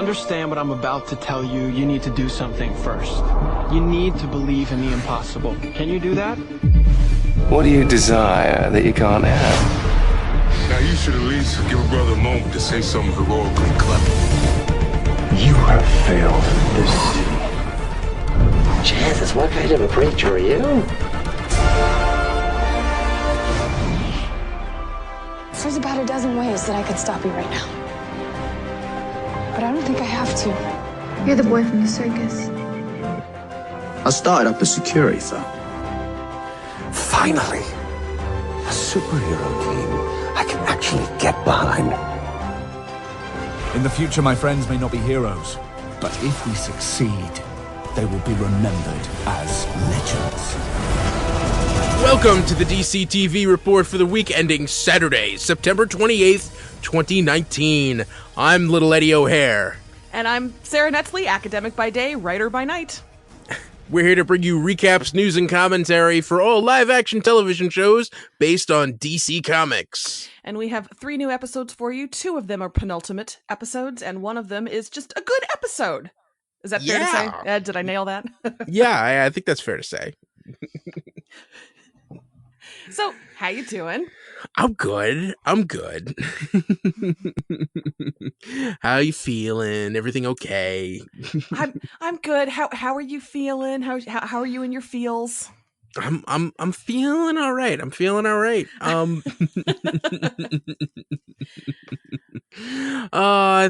understand what I'm about to tell you, you need to do something first. You need to believe in the impossible. Can you do that? What do you desire that you can't have? Now you should at least give a brother a moment to say something heroically clever. You have failed this city. Jesus, what kind of a preacher are you? There's about a dozen ways that I could stop you right now. But I don't think I have to. You're the boy from the circus. I started up a security firm. Finally, a superhero team I can actually get behind. In the future, my friends may not be heroes, but if we succeed, they will be remembered as legends. Welcome to the DC TV report for the week ending Saturday, September 28th, 2019. I'm Little Eddie O'Hare. And I'm Sarah Netzley, academic by day, writer by night. We're here to bring you recaps, news, and commentary for all live-action television shows based on DC Comics. And we have 3 new episodes for you. 2 of them are penultimate episodes, and 1 of them is just a good episode. Is that fair to say? Did I nail that? Yeah, I think that's fair to say. So, how you doing? I'm good. How you feeling? Everything okay? I'm good. How are you feeling? How are you in your feels? I'm feeling all right.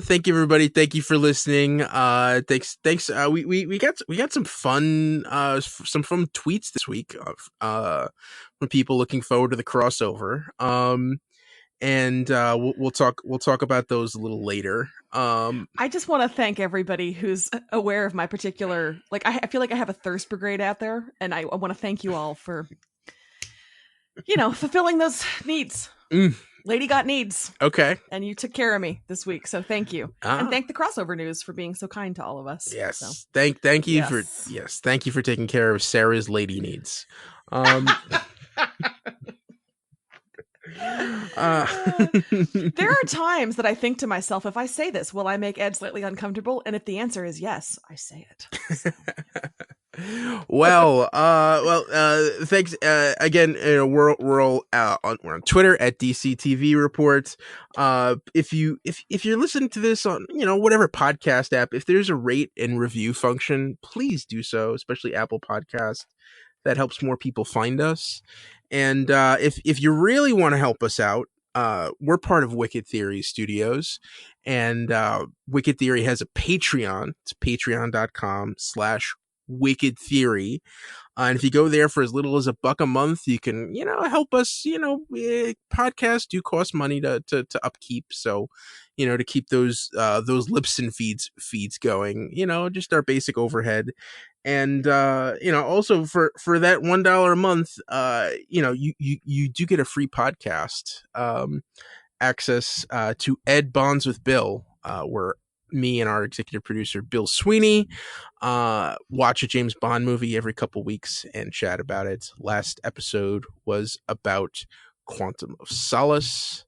Thank you everybody. Thank you for listening. Thanks. We got some fun tweets this week from people looking forward to the crossover. And we'll talk about those a little later. I just want to thank everybody who's aware of my particular, like, I feel like I have a thirst brigade out there, and I want to thank you all for, fulfilling those needs. Lady got needs. Okay. And you took care of me this week, so thank you. And thank the Crossover News for being so kind to all of us. Yes. So. Thank you for taking care of Sarah's lady needs. There are times that I think to myself, if I say this, will I make Ed slightly uncomfortable? And if the answer is yes, I say it. Well, thanks again. We're on Twitter at DCTV Report. If you're listening to this on whatever podcast app, if there's a rate and review function, please do so, especially Apple Podcast. That helps more people find us. And if you really want to help us out, we're part of Wicked Theory Studios, and Wicked Theory has a Patreon. It's patreon.com/Wicked Theory. And if you go there for as little as $1 a month, you can, help us. Podcasts do cost money to upkeep. So, to keep those lips and feeds going, just our basic overhead. And, also for that $1 a month, you do get a free podcast, access, to Ed Bonds with Bill, where me and our executive producer, Bill Sweeney, watch a James Bond movie every couple weeks and chat about it. Last episode was about Quantum of Solace,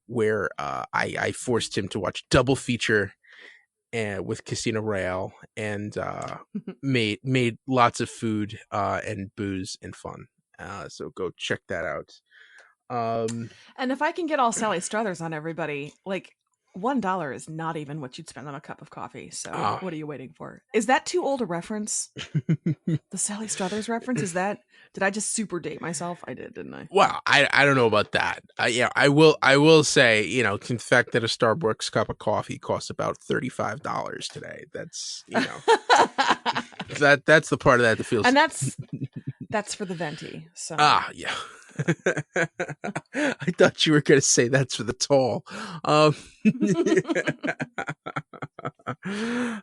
where, I forced him to watch double feature with Casino Royale, and made lots of food and booze and fun. So go check that out. And if I can get all Sally Struthers on everybody, like, $1 is not even what you'd spend on a cup of coffee. So what are you waiting for? Is that too old a reference? The Sally Struthers reference? Did I just super date myself? I did, didn't I? Well, I don't know about that. I will say, the fact that a Starbucks cup of coffee costs about $35 today. That's, that's the part of that feels. And that's for the venti. So. Yeah. I thought you were going to say that's for the tall.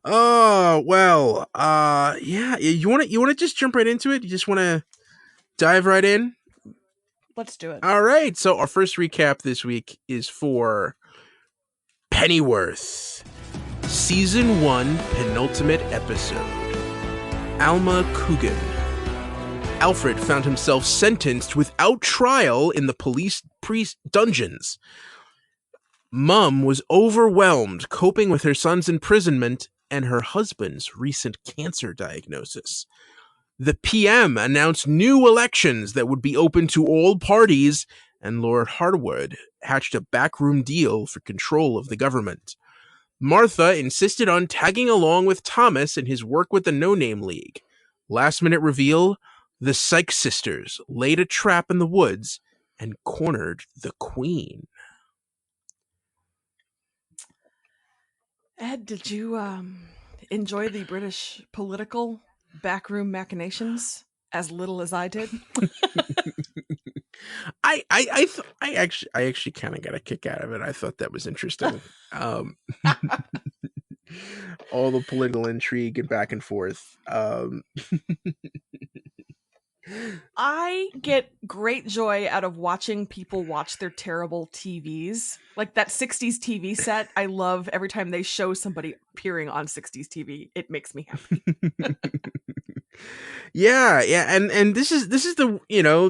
Oh, well, yeah. You want to just jump right into it? You just want to dive right in? Let's do it. All right. So our first recap this week is for Pennyworth, Season 1, penultimate episode. Alma Coogan. Alfred found himself sentenced without trial in the police priest dungeons. Mom was overwhelmed coping with her son's imprisonment and her husband's recent cancer diagnosis. The PM announced new elections that would be open to all parties, and Lord Harwood hatched a backroom deal for control of the government. Martha insisted on tagging along with Thomas in his work with the No Name League. Last-minute reveal, the Sykes sisters laid a trap in the woods and cornered the Queen. Ed, did you enjoy the British political backroom machinations as little as I did? I actually kind of got a kick out of it. I thought that was interesting. All the political intrigue and back and forth. I get great joy out of watching people watch their terrible TVs. Like that 60s TV set. I love every time they show somebody appearing on 60s TV. It makes me happy. Yeah, and this is the, you know,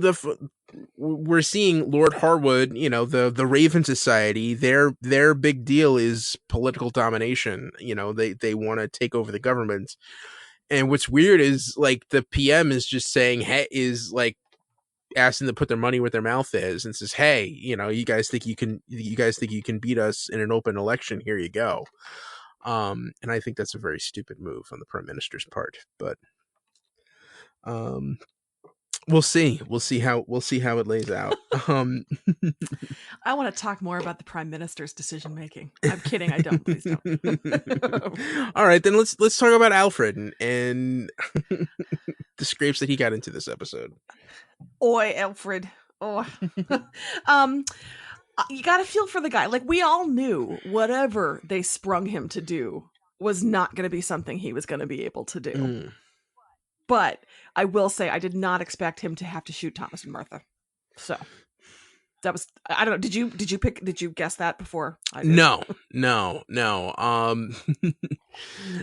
we're seeing Lord Harwood, you know, the Raven Society, their big deal is political domination. You know, they want to take over the government. And what's weird is, like, the PM is just saying, hey, is like asking to put their money where their mouth is, and says, hey, you know, you guys think you can beat us in an open election? Here you go. And I think that's a very stupid move on the Prime Minister's part, but we'll see how it lays out. I want to talk more about the Prime Minister's decision making. I'm kidding. I don't. Please don't. All right, then let's talk about Alfred and the scrapes that he got into this episode. Oi, Alfred. Oh, you got to feel for the guy. Like, we all knew whatever they sprung him to do was not going to be something he was going to be able to do. But I will say, I did not expect him to have to shoot Thomas and Martha. So that was, I don't know. Did you guess that before? I did? No.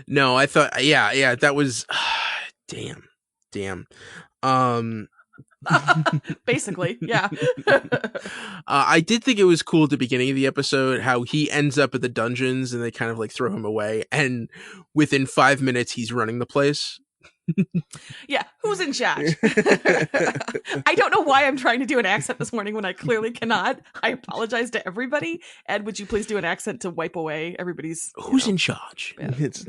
No, I thought, yeah, that was, damn. Basically, yeah. I did think it was cool at the beginning of the episode how he ends up at the dungeons and they kind of like throw him away, and within 5 minutes he's running the place. Yeah, who's in charge? I don't know why I'm trying to do an accent this morning when I clearly cannot. I apologize to everybody. Ed, would you please do an accent to wipe away everybody's... Who's in charge? Yeah. Thank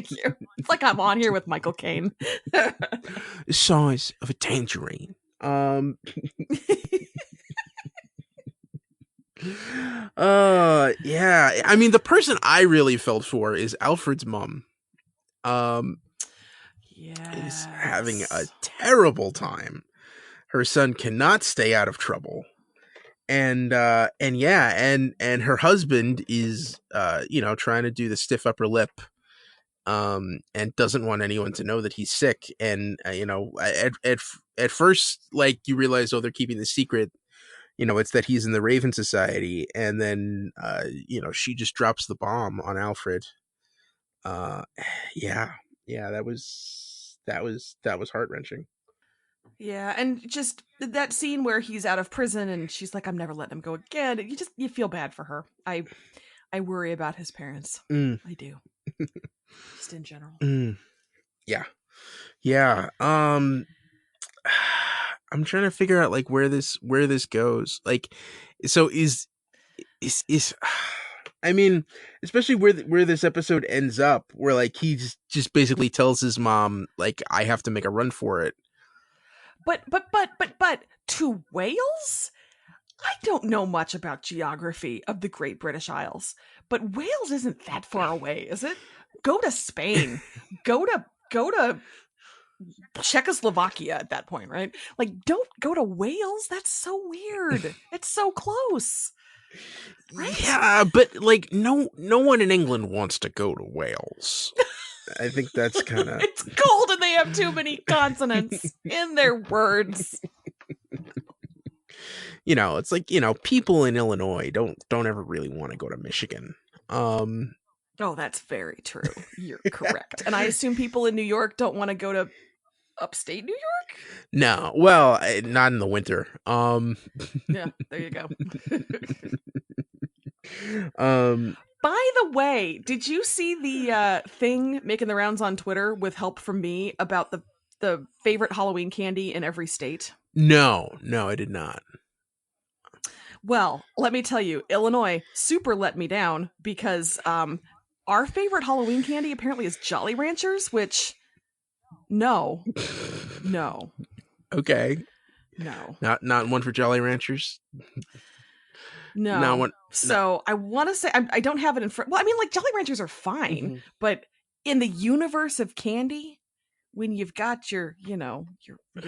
you. It's like I'm on here with Michael Caine. The size of a tangerine. Yeah. I mean, the person I really felt for is Alfred's mom. Is having a terrible time. Her son cannot stay out of trouble, and her husband is trying to do the stiff upper lip, and doesn't want anyone to know that he's sick. And at first, like, you realize, oh, they're keeping the secret. You know, it's that he's in the Raven Society, and then she just drops the bomb on Alfred. That was heart-wrenching. Yeah, and just that scene where he's out of prison and she's like, I'm never letting him go again. You feel bad for her. I worry about his parents. I do. Just in general. Yeah. I'm trying to figure out, like, where this goes. Like, so is I mean, especially where this episode ends up, where, like, he just basically tells his mom, like, I have to make a run for it. But to Wales? I don't know much about geography of the Great British Isles, but Wales isn't that far away, is it? Go to Spain. Go to Czechoslovakia at that point, right? Like, don't go to Wales. That's so weird. It's so close. Right? Yeah, but, like, no one in England wants to go to Wales. I think that's kind of... It's cold and they have too many consonants in their words. You know, it's like, people in Illinois don't ever really want to go to Michigan. Oh, that's very true. You're correct. And I assume people in New York don't want to go to upstate New York? No, well, not in the winter. Yeah, there you go. By the way, did you see the thing making the rounds on Twitter with help from me about the favorite Halloween candy in every state? No, I did not. Well, let me tell you, Illinois super let me down because our favorite Halloween candy apparently is Jolly Ranchers, which no. Okay. No. Not one for Jolly Ranchers. No. Not one. So I want to say I don't have it in front. Well, I mean, like Jolly Ranchers are fine, but in the universe of candy, when you've got your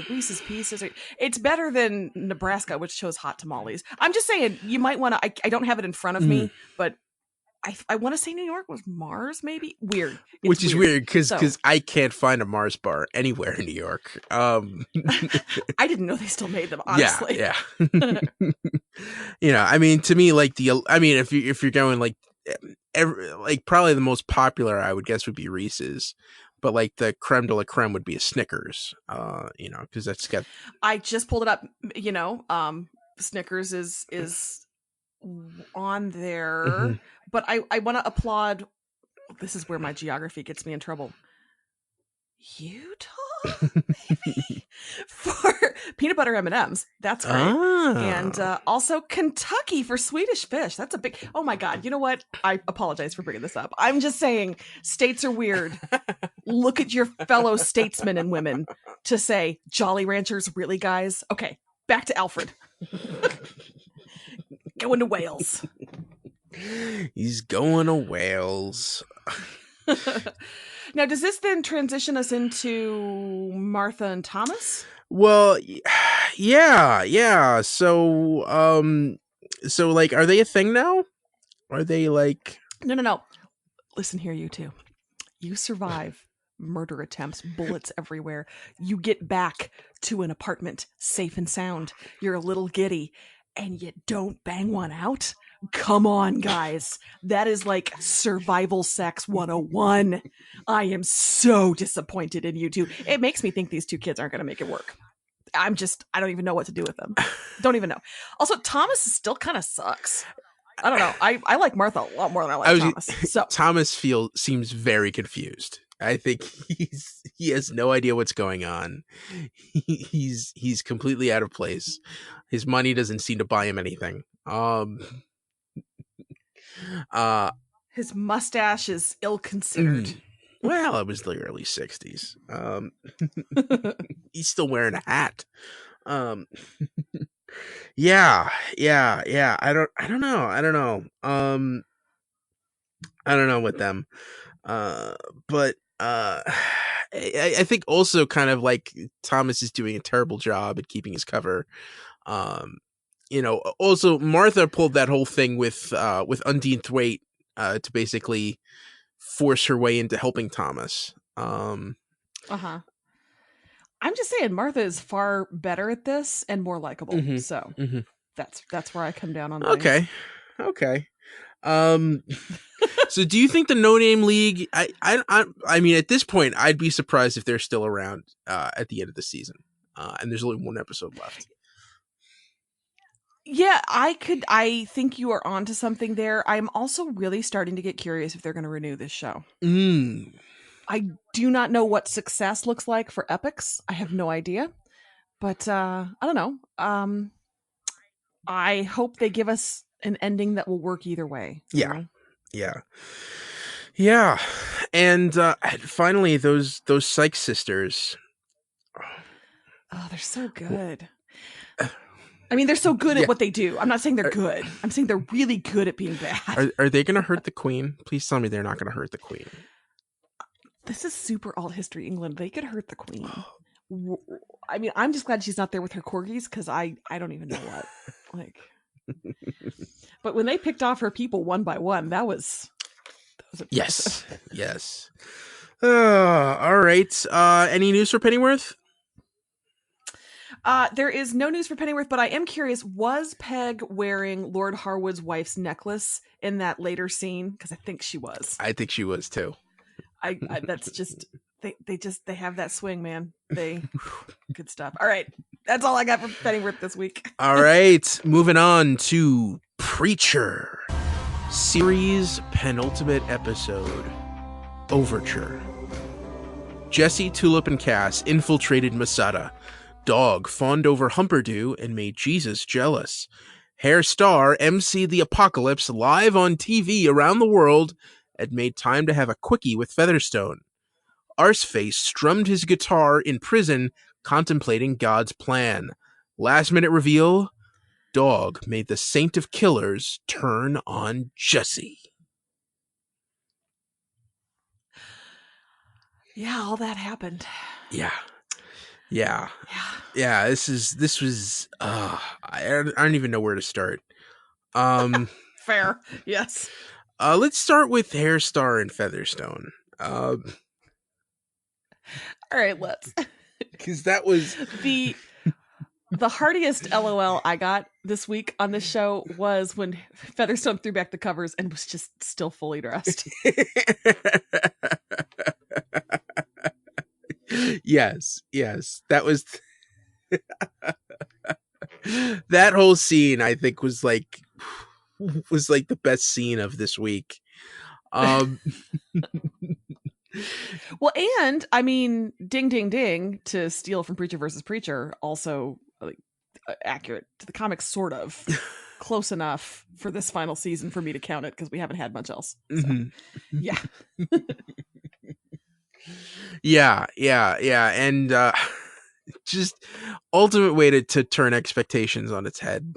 Reese's Pieces, it's better than Nebraska, which chose hot tamales. I'm just saying, you might want to. I don't have it in front of me, but I want to say New York was Mars, maybe. Weird. Which is weird because I can't find a Mars bar anywhere in New York. I didn't know they still made them, honestly. Yeah. I mean, to me, like if you're going like probably the most popular, I would guess, would be Reese's. But like the creme de la creme would be a Snickers, because that's got. I just pulled it up. Snickers is on there, but I want to applaud. This is where my geography gets me in trouble. Utah, maybe for peanut butter M&Ms. That's great, and also Kentucky for Swedish Fish. That's a big. Oh my God! You know what? I apologize for bringing this up. I'm just saying states are weird. Look at your fellow statesmen and women to say Jolly Ranchers, really, guys? Okay, back to Alfred. Going to Wales. He's going to Wales. Now, does this then transition us into Martha and Thomas? Well, yeah. So, like, are they a thing now? Are they like? No. Listen here, you two. You survive murder attempts, bullets everywhere. You get back to an apartment safe and sound. You're a little giddy, and you don't bang one out? Come on, guys. That is like survival sex 101. I am so disappointed in you two. It makes me think these two kids aren't going to make it work. I don't even know what to do with them. Don't even know. Also, Thomas still kind of sucks. I don't know. I like Martha a lot more than I like Thomas. So Thomas seems very confused. I think he has no idea what's going on. He's completely out of place. His money doesn't seem to buy him anything. His mustache is ill-considered. Well, it was the early 60s. He's still wearing a hat. Yeah. I don't know. I don't know with them. But I think also kind of like Thomas is doing a terrible job at keeping his cover. Also Martha pulled that whole thing with Undine Thwaite to basically force her way into helping Thomas. I'm just saying Martha is far better at this and more likable. So that's where I come down on things. Okay. So do you think the No Name League? I mean, at this point, I'd be surprised if they're still around at the end of the season, and there's only one episode left. Yeah, I think you are onto something there. I'm also really starting to get curious if they're going to renew this show. I do not know what success looks like for Epix. I have no idea, but I don't know. I hope they give us an ending that will work either way. Yeah. And finally, those Sykes sisters. Oh, they're so good. I mean, they're so good at what they do. I'm not saying they're good. I'm saying they're really good at being bad. Are they going to hurt the Queen? Please tell me they're not going to hurt the Queen. This is super alt history England. They could hurt the Queen. I mean, I'm just glad she's not there with her corgis because I don't even know what. Like, but when they picked off her people one by one, that was impressive. Yes. All right. Any news for Pennyworth? There is no news for Pennyworth, but I am curious, was Peg wearing Lord Harwood's wife's necklace in that later scene? Because I think she was. I think she was too. I that's just they have that swing, man. Good stuff. All right. That's all I got for Pennyworth this week. All right. Moving on to Preacher. Series penultimate episode. Overture. Jesse, Tulip, and Cass infiltrated Masada. Dog fawned over Humperdew and made Jesus jealous. Hair Star emceed the apocalypse live on TV around the world and made time to have a quickie with Featherstone. Arseface strummed his guitar in prison, contemplating God's plan. Last minute reveal, Dog made the Saint of Killers turn on Jesse. Yeah, all that happened. Yeah. This was I don't even know where to start. Fair. Yes. Let's start with Hair Star and Featherstone. All right, let's. Because that was the heartiest LOL I got this week on this show was when Featherstone threw back the covers and was just still fully dressed. Yes. That was that whole scene, I think, was like the best scene of this week. Well, and I mean, ding, ding, ding, to steal from Preacher versus Preacher, also like accurate to the comics, sort of close enough for this final season for me to count it because we haven't had much else. So, yeah. Yeah, and just ultimate way to turn expectations on its head.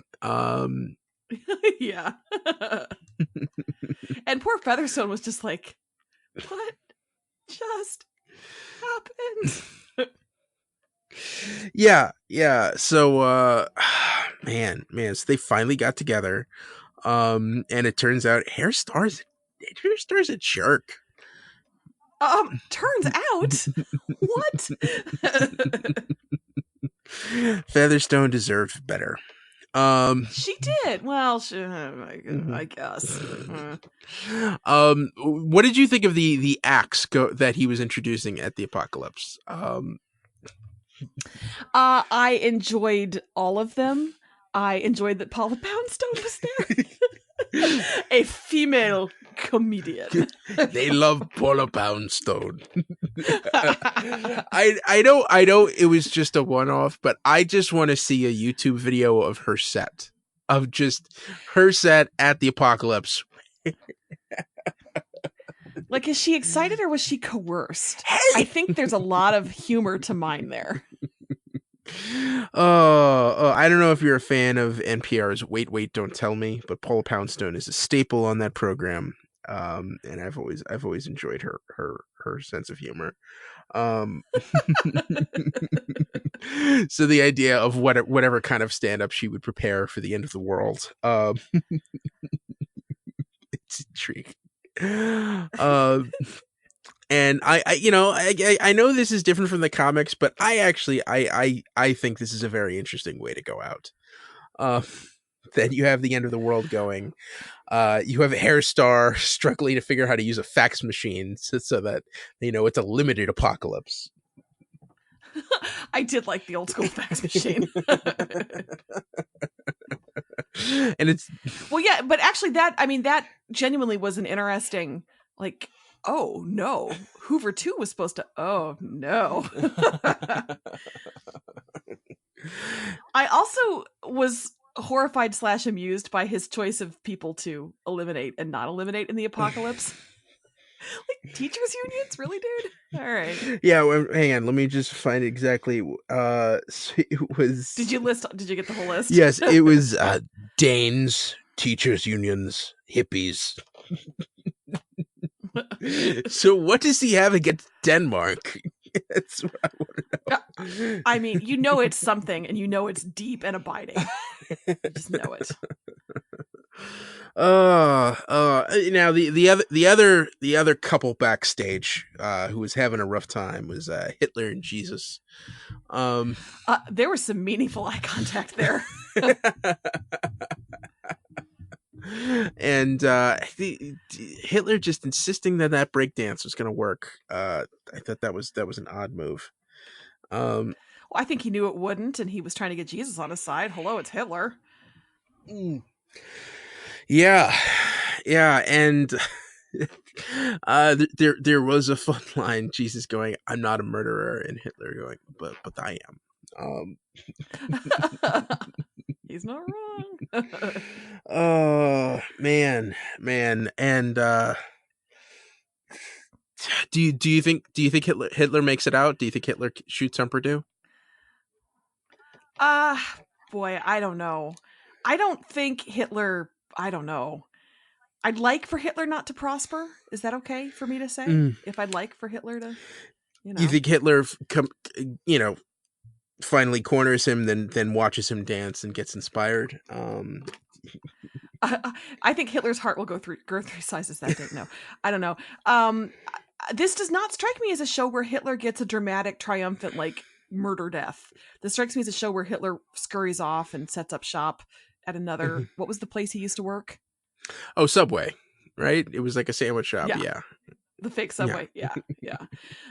Yeah. And poor Featherstone was just like, what just happened? Yeah. So man, so they finally got together. And it turns out Hair Star's a jerk. Turns out what? Featherstone deserved better. She did. Well, I guess. What did you think of the axe that he was introducing at the apocalypse? I enjoyed all of them. I enjoyed that Paula Poundstone was there. A female comedian. They love Paula Poundstone. I know it was just a one-off, but I just want to see a YouTube video of her set at the apocalypse. Like, is she excited or was she coerced? I think there's a lot of humor to mine there. I don't know if you're a fan of NPR's Wait, Don't Tell Me, but Paula Poundstone is a staple on that program. And I've always enjoyed her sense of humor. So the idea of whatever kind of stand-up she would prepare for the end of the world, it's intriguing. And I know this is different from the comics, but I think this is a very interesting way to go out. Then you have the end of the world going. You have a Hair Star struggling to figure out how to use a fax machine so that it's a limited apocalypse. I did like the old school fax machine. And it's but actually that genuinely was an interesting, like, oh no, Hoover 2 was supposed to, oh no. I also was horrified / amused by his choice of people to eliminate and not eliminate in the apocalypse. Like, teachers unions, really, dude? All right. Yeah, well, hang on, let me just find exactly. So it was. Did you get the whole list? Yes, it was Danes, teachers unions, hippies. So what does he have against Denmark? That's what I want to know. I mean, it's something, and it's deep and abiding. You just know it. Now the other couple backstage who was having a rough time was Hitler and Jesus. There was some meaningful eye contact there. And Hitler just insisting that breakdance was going to work. I thought that was an odd move. Well, I think he knew it wouldn't, and he was trying to get Jesus on his side. Hello, it's Hitler. Yeah, and there was a fun line. Jesus going, "I'm not a murderer," and Hitler going, "But I am." He's not wrong. Oh man, and do you think Hitler makes it out? Do you think Hitler shoots on Purdue? Boy, I don't know. I don't think Hitler. I don't know. I'd like for Hitler not to prosper. Is that okay for me to say? If I'd like for Hitler to, you think Hitler finally corners him, then watches him dance and gets inspired? I think Hitler's heart will go 3 sizes that day. No, I don't know. This does not strike me as a show where Hitler gets a dramatic, triumphant, like, murder death. This strikes me as a show where Hitler scurries off and sets up shop at another, what was the place he used to work? Oh, Subway, right? It was like a sandwich shop. Yeah. The fake Subway. Yeah.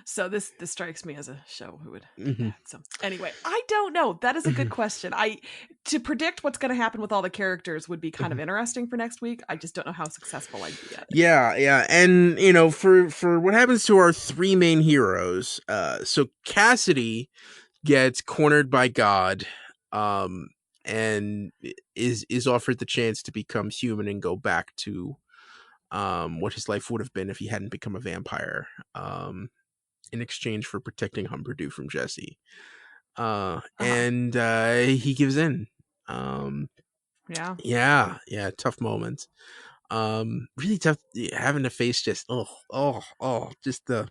So this strikes me as a show who would. So anyway, I don't know. That is a good question. To predict what's going to happen with all the characters would be kind of interesting for next week. I just don't know how successful I'd be at it. Yeah. And for what happens to our 3 main heroes, so Cassidy gets cornered by God, and is offered the chance to become human and go back to what his life would have been if he hadn't become a vampire, in exchange for protecting Humperdoo from Jesse. And he gives in. Yeah, tough moment. Really tough having to face just just the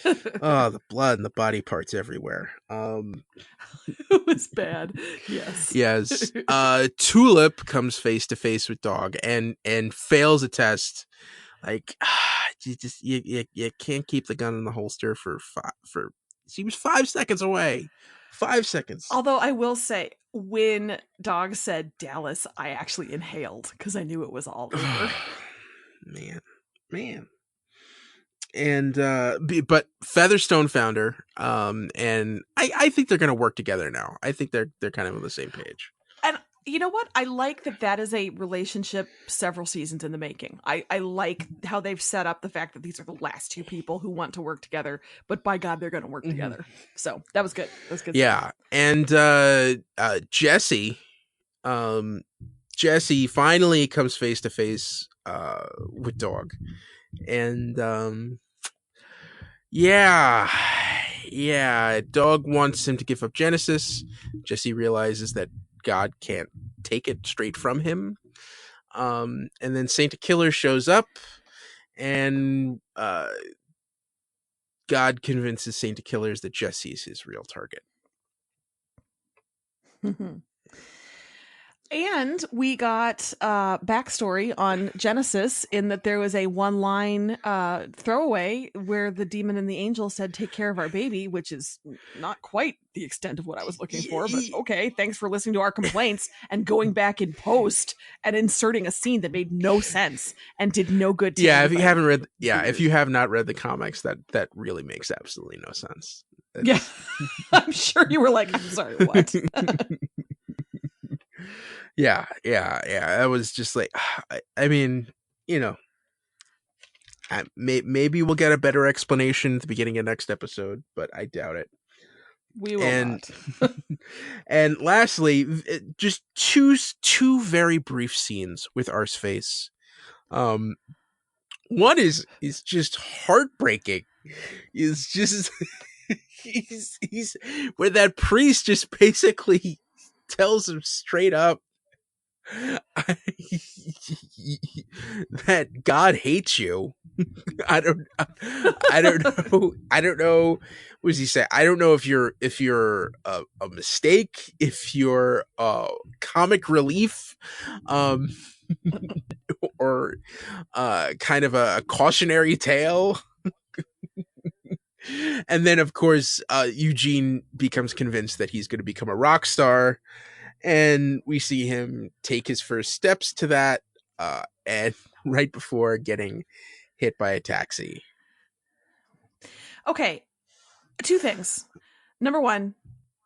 the blood and the body parts everywhere. It was bad. Yes. Tulip comes face to face with Dog and fails a test. Like, you can't keep the gun in the holster for she was 5 seconds away. 5 seconds. Although I will say, when Dog said Dallas, I actually inhaled because I knew it was all over. Man. And but Featherstone found her, and I think they're gonna work together now. I think they're kind of on the same page. And you know what? I like that is a relationship several seasons in the making. I like how they've set up the fact that these are the last 2 people who want to work together, but by God, they're going to work together. So that was good. That was good. Yeah. And Jesse finally comes face to face with Dog. And Dog wants him to give up Genesis. Jesse realizes that God can't take it straight from him. And then Saint Killer shows up, and God convinces Saint Killers that Jesse is his real target. And we got backstory on Genesis in that there was a 1-line throwaway where the demon and the angel said, "Take care of our baby," which is not quite the extent of what I was looking for. But okay, thanks for listening to our complaints and going back in post and inserting a scene that made no sense and did no good to anybody. If you have not read the comics, that really makes absolutely no sense. Yeah, I'm sure you were like, "I'm sorry, what?" Yeah. I was just like, I mean, maybe we'll get a better explanation at the beginning of next episode, but I doubt it. We will not. And lastly, just two very brief scenes with Arseface. One is just heartbreaking. It's just he's where that priest just basically tells him know up that God hates you. I don't know. What does he say? I don't know if you're a mistake, if you're comic relief, or kind of a cautionary tale. And then, of course, Eugene becomes convinced that he's going to become a rock star, and we see him take his first steps to that. and right before getting hit by a taxi. Okay, 2 things. Number 1,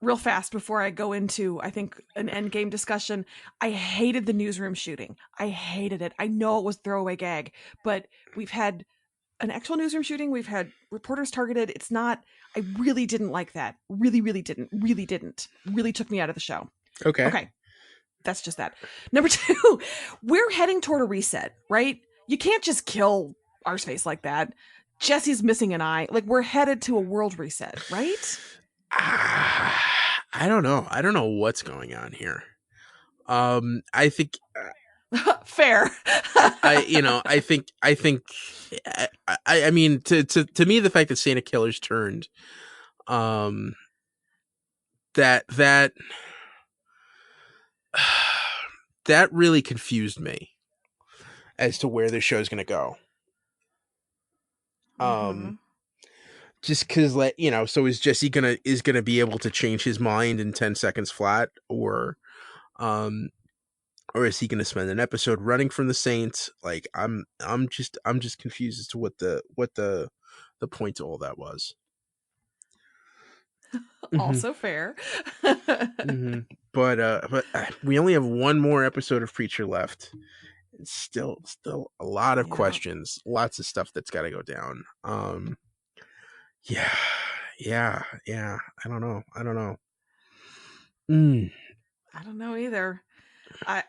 real fast before I go into, I think, an endgame discussion, I hated the newsroom shooting. I hated it. I know it was throwaway gag, but we've had an actual newsroom shooting. We've had reporters targeted. It's not, I really didn't like that. Really didn't. Really took me out of the show. Okay. That's just that. Number 2, we're heading toward a reset, right? You can't just kill Arseface like that. Jesse's missing an eye. Like, we're headed to a world reset, right? I don't know. I don't know what's going on here. I think fair. I mean, to me, the fact that Santa Killers turned, that really confused me as to where this show's going to go. Just because, like, so is Jesse gonna be able to change his mind in 10 seconds flat, or is he gonna spend an episode running from the Saints? Like, I'm just confused as to what the point of all that was. Also fair. But we only have one more episode of Preacher left. It's still a lot of questions, lots of stuff that's got to go down. Yeah. I don't know. I don't know either. I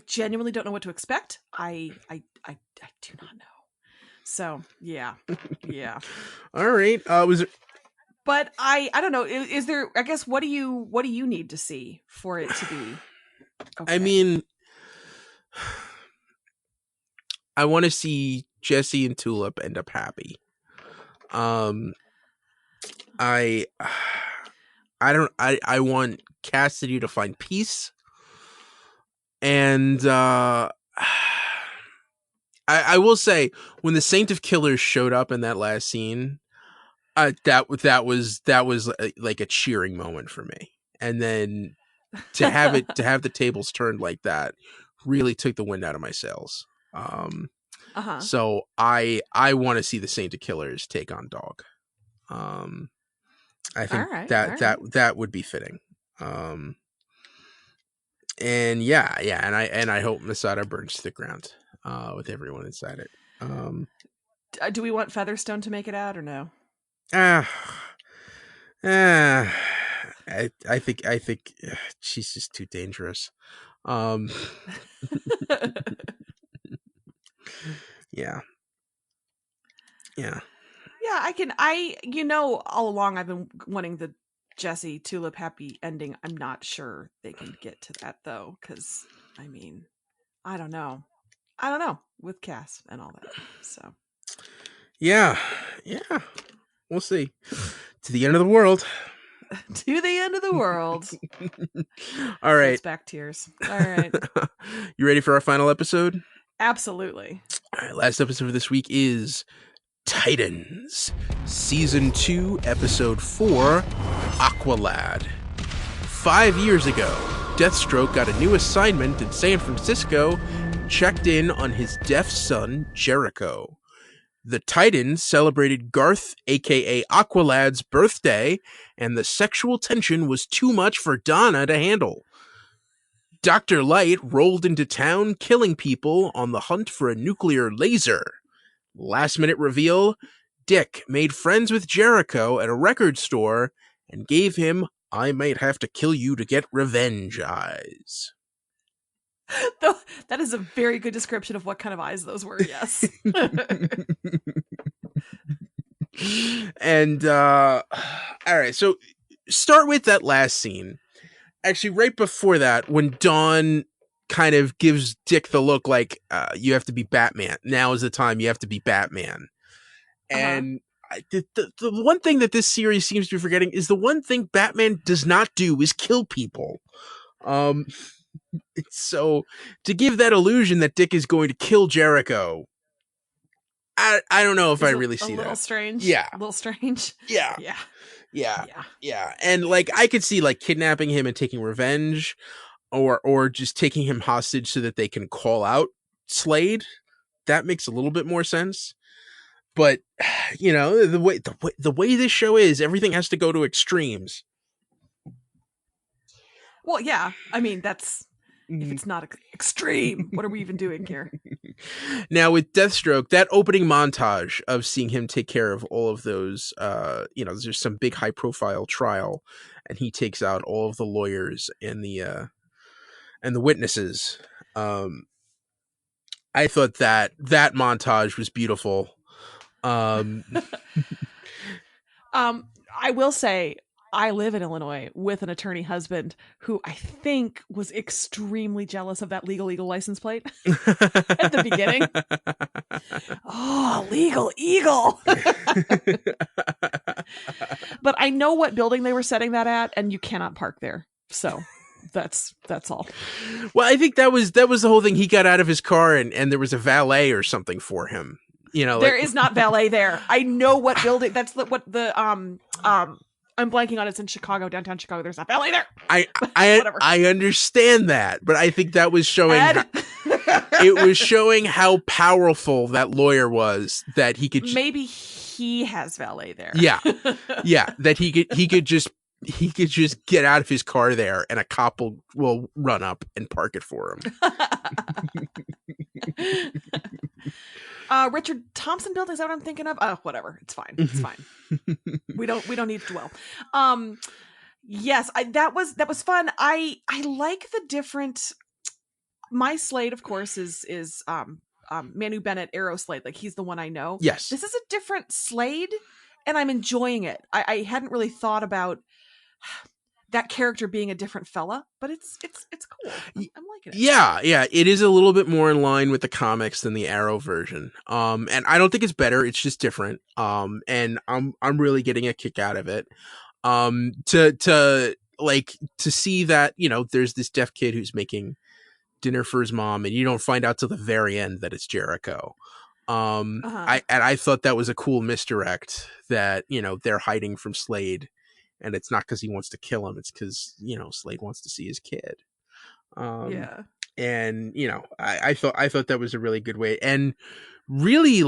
genuinely don't know what to expect. I do not know. So yeah. All right. But I don't know. Is there? I guess what do you need to see for it to be? Okay? I mean, I want to see Jesse and Tulip end up happy. I want Cassidy to find peace, and I will say, when the Saint of Killers showed up in that last scene, that was like a cheering moment for me. And then to have the tables turned like that really took the wind out of my sails. So I want to see the Saint of Killers take on Dog. I think that would be fitting. And I hope Masada burns to the ground with everyone inside it. Do we want Featherstone to make it out or no? I think she's just too dangerous. Yeah. All along I've been wanting the Jesse Tulip happy ending. I'm not sure they can get to that though, because I mean, I don't know with Cass and all that. So yeah, we'll see. To the end of the world. To the end of the world. All right. Back tears. All right. You ready for our final episode? Absolutely. All right. Last episode of this week is Titans, Season 2, Episode 4, Aqualad. 5 years ago, Deathstroke got a new assignment in San Francisco and checked in on his deaf son, Jericho. The Titans celebrated Garth, aka Aqualad's birthday, and the sexual tension was too much for Donna to handle. Dr. Light rolled into town, killing people on the hunt for a nuclear laser. Last minute reveal, Dick made friends with Jericho at a record store and gave him "I might have to kill you to get revenge" eyes. That is a very good description of what kind of eyes those were, yes. And, all right, so start with that last scene. Actually, right before that, when Dawn kind of gives Dick the look like, you have to be Batman. Now is the time you have to be Batman. And the one thing that this series seems to be forgetting is the one thing Batman does not do is kill people. So to give that illusion that Dick is going to kill Jericho, I don't know if I really see that. A little strange. Yeah. A little strange. Yeah. And like, I could see like kidnapping him and taking revenge, or just taking him hostage so that they can call out Slade. That makes a little bit more sense. But the way this show is, everything has to go to extremes. Well, yeah. I mean, that's if it's not extreme, what are we even doing here? Now with Deathstroke, that opening montage of seeing him take care of all of those, there's some big high profile trial, and he takes out all of the lawyers and the witnesses. I thought that montage was beautiful. I will say, I live in Illinois with an attorney husband who I think was extremely jealous of that Legal Eagle license plate at the beginning. Oh, Legal Eagle. But I know what building they were setting that at, and you cannot park there. So that's all. Well, I think that was the whole thing. He got out of his car and there was a valet or something for him. There is not valet there. I know what building. That's what the I'm blanking on. It's in Chicago, downtown Chicago. There's not valet there. I understand that, but I think that was showing. It was showing how powerful that lawyer was. That he could maybe he has valet there. Yeah, that he could just get out of his car there, and a cop will run up and park it for him. Richard Thompson building, is that what I'm thinking of? Whatever. It's fine. It's fine. We don't need to dwell. Yes, that was fun. I like the different. My Slade, of course, is Manu Bennett, Arrow Slade. Like, he's the one I know. Yes. This is a different Slade, and I'm enjoying it. I hadn't really thought about that character being a different fella, but it's cool. I'm liking it. Yeah, it is a little bit more in line with the comics than the Arrow version. And I don't think it's better, it's just different. And I'm really getting a kick out of it. To see that, there's this deaf kid who's making dinner for his mom, and you don't find out till the very end that it's Jericho. I thought that was a cool misdirect, that, they're hiding from Slade. And it's not because he wants to kill him. It's because, Slade wants to see his kid. Yeah. And, I thought that was a really good way. And really,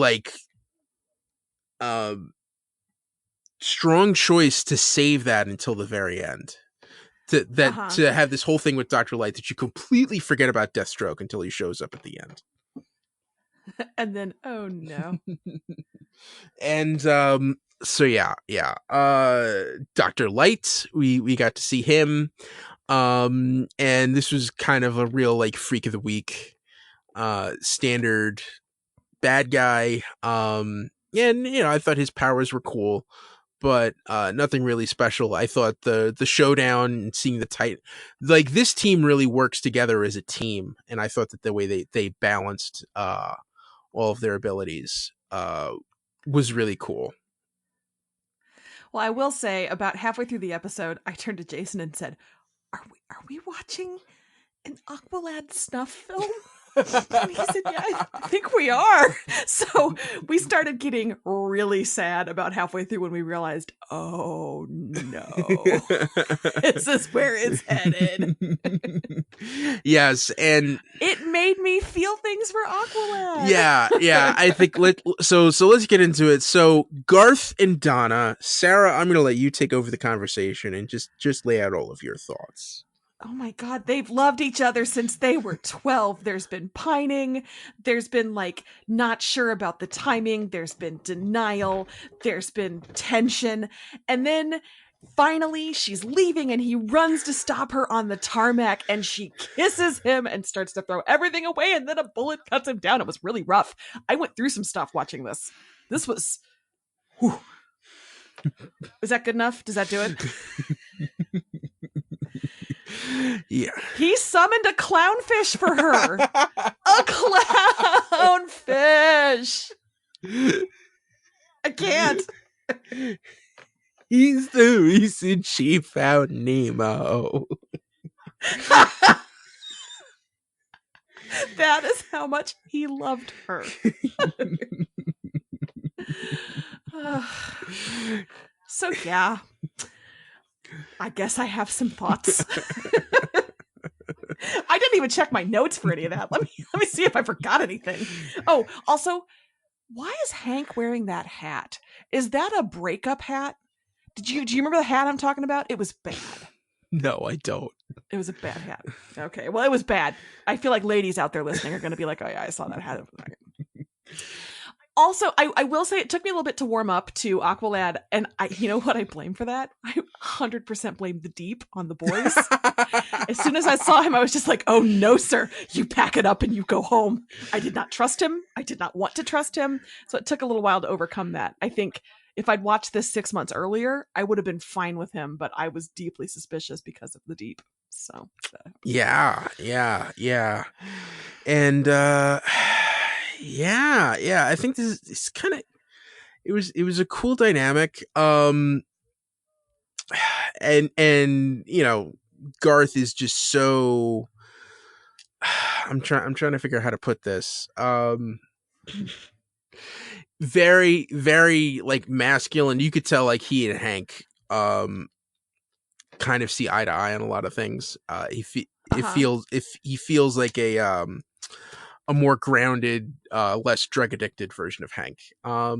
strong choice to save that until the very end. To have this whole thing with Dr. Light that you completely forget about Deathstroke until he shows up at the end. And then, oh no. And, so yeah. Dr. Light, we got to see him. And this was kind of a real freak of the week, standard bad guy. And I thought his powers were cool, but nothing really special. I thought the showdown and seeing this team really works together as a team, and I thought that the way they balanced all of their abilities was really cool. Well, I will say, about halfway through the episode, I turned to Jason and said, "Are we watching an Aqualad snuff film?" And he said, "Yeah, I think we are." So we started getting really sad about halfway through when we realized, oh no, this is where it's headed. Yes, and it made me feel things for Aqualad. Yeah. I think so let's get into it. So Garth and Donna, Sarah, I'm going to let you take over the conversation and just lay out all of your thoughts. Oh my God, they've loved each other since they were 12. There's been pining. There's been not sure about the timing. There's been denial. There's been tension. And then finally she's leaving and he runs to stop her on the tarmac and she kisses him and starts to throw everything away. And then a bullet cuts him down. It was really rough. I went through some stuff watching this. This was... Whew. Is that good enough? Does that do it? Yeah. He summoned a clownfish for her. A clownfish. I can't. He's the reason she found Nemo. That is how much he loved her. So yeah, I guess I have some thoughts. I didn't even check my notes for any of that. Let me see if I forgot anything. Oh, also, why is Hank wearing that hat? Is that a breakup hat? Do you remember the hat I'm talking about? It was bad. No, I don't. It was a bad hat. Okay, well, it was bad. I feel like ladies out there listening are going to be like, oh yeah, I saw that hat. Also, I will say it took me a little bit to warm up to Aqualad, and you know what I blame for that? I 100% blame the Deep on the boys. As soon as I saw him, I was just like, oh no, sir, you pack it up and you go home. I did not trust him. I did not want to trust him. So it took a little while to overcome that. I think if I'd watched this 6 months earlier, I would have been fine with him, but I was deeply suspicious because of the Deep. So yeah. And yeah, I think this is kind of it was a cool dynamic. And you know, Garth is just so I'm trying to figure out how to put this. Very, very like masculine. You could tell like he and Hank kind of see eye to eye on a lot of things. He feels like a more grounded, less drug addicted version of Hank. Yeah,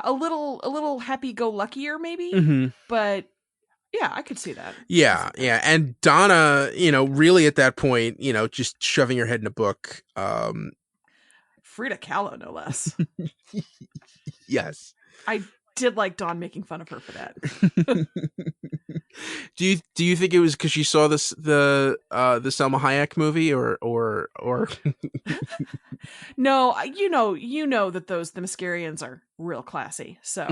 a little happy go luckier maybe, mm-hmm. But yeah, I could see that. Yeah, and Donna, you know, really at that point, you know, just shoving her head in a book. Frida Kahlo, no less. Yes, I did like Dawn making fun of her for that. Do you think it was because she saw the Selma Hayek movie or No, you know that the Mascarians are real classy. So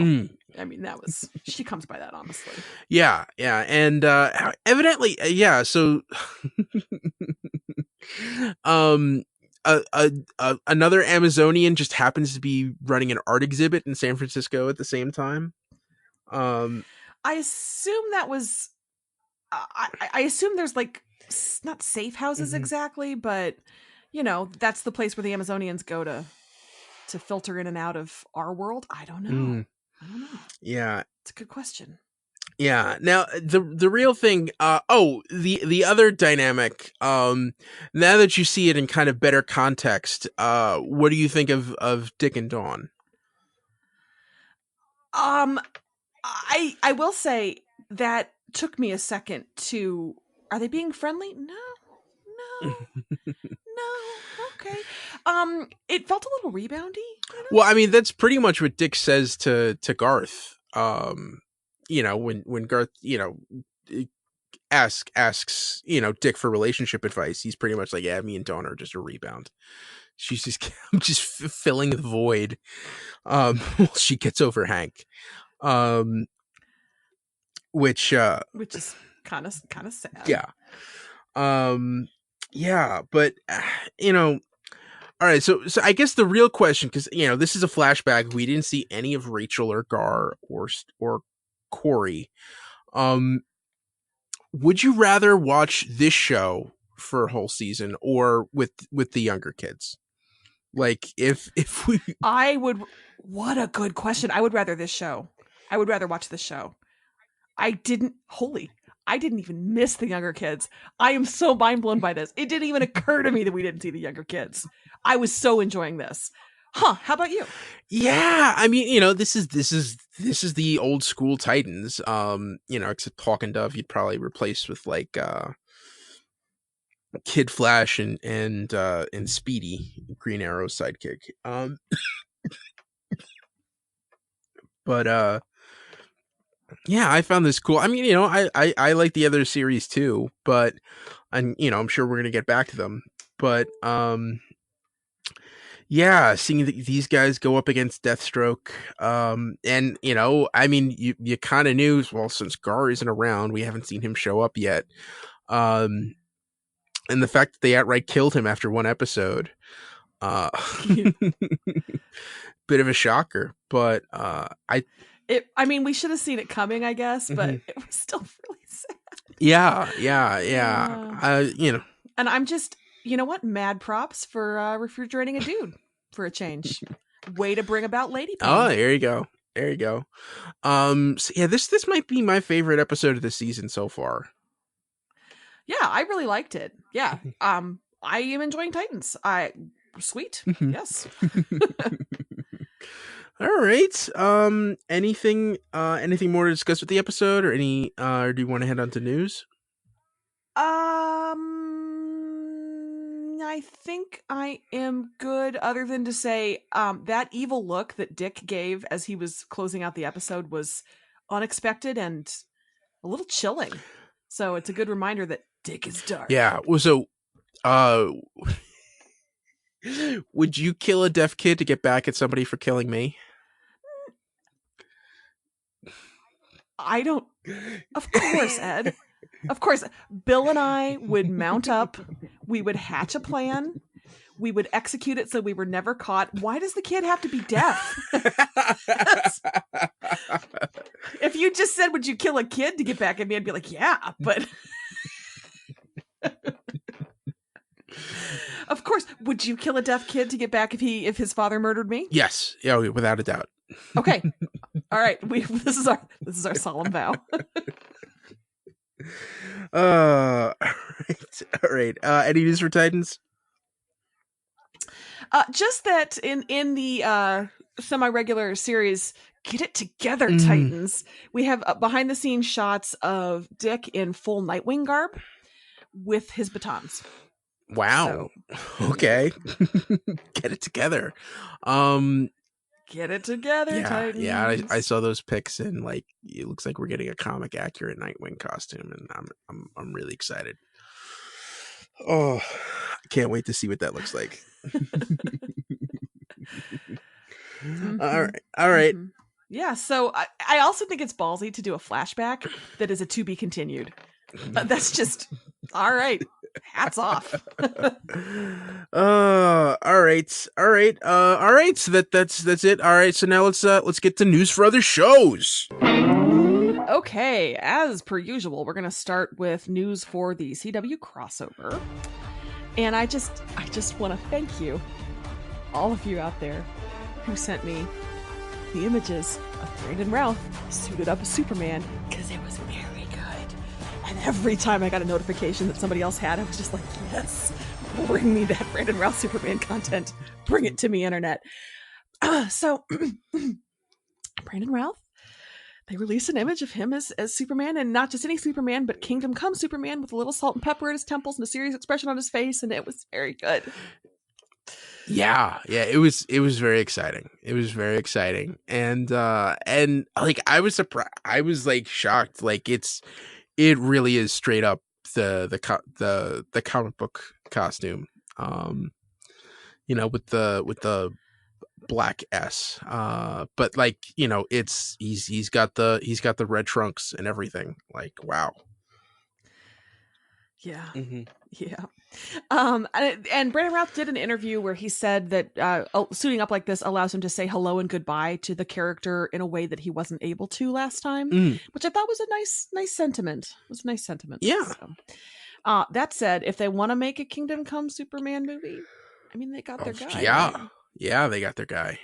I mean, she comes by that honestly. Yeah, and evidently, yeah. So, another Amazonian just happens to be running an art exhibit in San Francisco at the same time. I assume that was. I assume there's like not safe houses exactly, but you know that's the place where the Amazonians go to filter in and out of our world. I don't know. Yeah, it's a good question. Yeah. Now the real thing. The other dynamic. Now that you see it in kind of better context, what do you think of Dick and Dawn? I will say that took me a second to. Are they being friendly? No. Okay. It felt a little reboundy. Well, I mean, that's pretty much what Dick says to Garth. You know, when Garth, you know, asks, you know, Dick for relationship advice, he's pretty much like, yeah, me and Dawn are just a rebound. She's just, I'm just filling the void. While she gets over Hank. Which is kind of sad. Yeah. Yeah, but you know, all right. So I guess the real question, because you know this is a flashback. We didn't see any of Rachel or Gar or Corey. Would you rather watch this show for a whole season or with the younger kids? Like if we, I would. What a good question. I would rather this show. I would rather watch this show. I didn't even miss the younger kids. I am so mind blown by this. It didn't even occur to me that we didn't see the younger kids. I was so enjoying this. How about you? Yeah, I mean, you know, this is the old school Titans. You know, except Hawk and Dove, you'd probably replace with like Kid Flash and Speedy, Green Arrow's sidekick. But yeah, I found this cool. I mean, you know, I like the other series too, but you know, I'm sure we're gonna get back to them. But yeah, seeing these guys go up against Deathstroke, and you know, I mean, you kind of knew. Well, since Gar isn't around, we haven't seen him show up yet. And the fact that they outright killed him after one episode, bit of a shocker. But I mean, we should have seen it coming, I guess, but it was still really sad. Yeah. You know, and I'm just, you know what? Mad props for refrigerating a dude for a change. Way to bring about lady pain. Oh, there you go. So yeah, this might be my favorite episode of the season so far. Yeah, I really liked it. Yeah. I am enjoying Titans. Sweet. Yes. All right. Anything more to discuss with the episode, or or do you want to head on to news? I think I am good, other than to say that evil look that Dick gave as he was closing out the episode was unexpected and a little chilling. So it's a good reminder that Dick is dark. Yeah. Well, so would you kill a deaf kid to get back at somebody for killing me? I don't. Of course, Ed. Of course, Bill and I would mount up. We would hatch a plan. We would execute it so we were never caught. Why does the kid have to be deaf? If you just said, would you kill a kid to get back at me? I'd be like, yeah, but... Of course, would you kill a deaf kid to get back if his father murdered me? Yes. Yeah, without a doubt. Okay. All right. This is our solemn vow. All right. Any news for Titans? Just that in the semi-regular series, Get It Together, Titans, we have behind the scenes shots of Dick in full Nightwing garb with his batons. Wow. So. Okay. Get it together. Get it together, Titans. Yeah, I saw those pics, and like it looks like we're getting a comic accurate Nightwing costume, and I'm really excited. Oh, I can't wait to see what that looks like. All right. Mm-hmm. Yeah, so I also think it's ballsy to do a flashback that is a to be continued. That's just all right. Hats off. All right. So that's it. All right. So now let's get to news for other shows. Okay, as per usual, we're gonna start with news for the CW crossover, and I just want to thank you, all of you out there, who sent me the images of Brandon Routh suited up as Superman, because it was very good. And every time I got a notification that somebody else had, I was just like, yes, bring me that Brandon Routh Superman content. Bring it to me, internet. So, Brandon Routh, they released an image of him as Superman, and not just any Superman, but Kingdom Come Superman, with a little salt and pepper at his temples and a serious expression on his face, and it was very good. Yeah, it was very exciting. It was very exciting, and like I was surprised. I was like shocked. Like it really is straight up the comic book costume. With the black S. But like he's got the red trunks and everything. Like wow. Yeah. Mm-hmm. Yeah. And Brandon Routh did an interview where he said that suiting up like this allows him to say hello and goodbye to the character in a way that he wasn't able to last time, which I thought was a nice sentiment. It was a nice sentiment. Yeah. So, that said, if they want to make a Kingdom Come Superman movie, I mean, they got their guy. Yeah. Right? Yeah, they got their guy.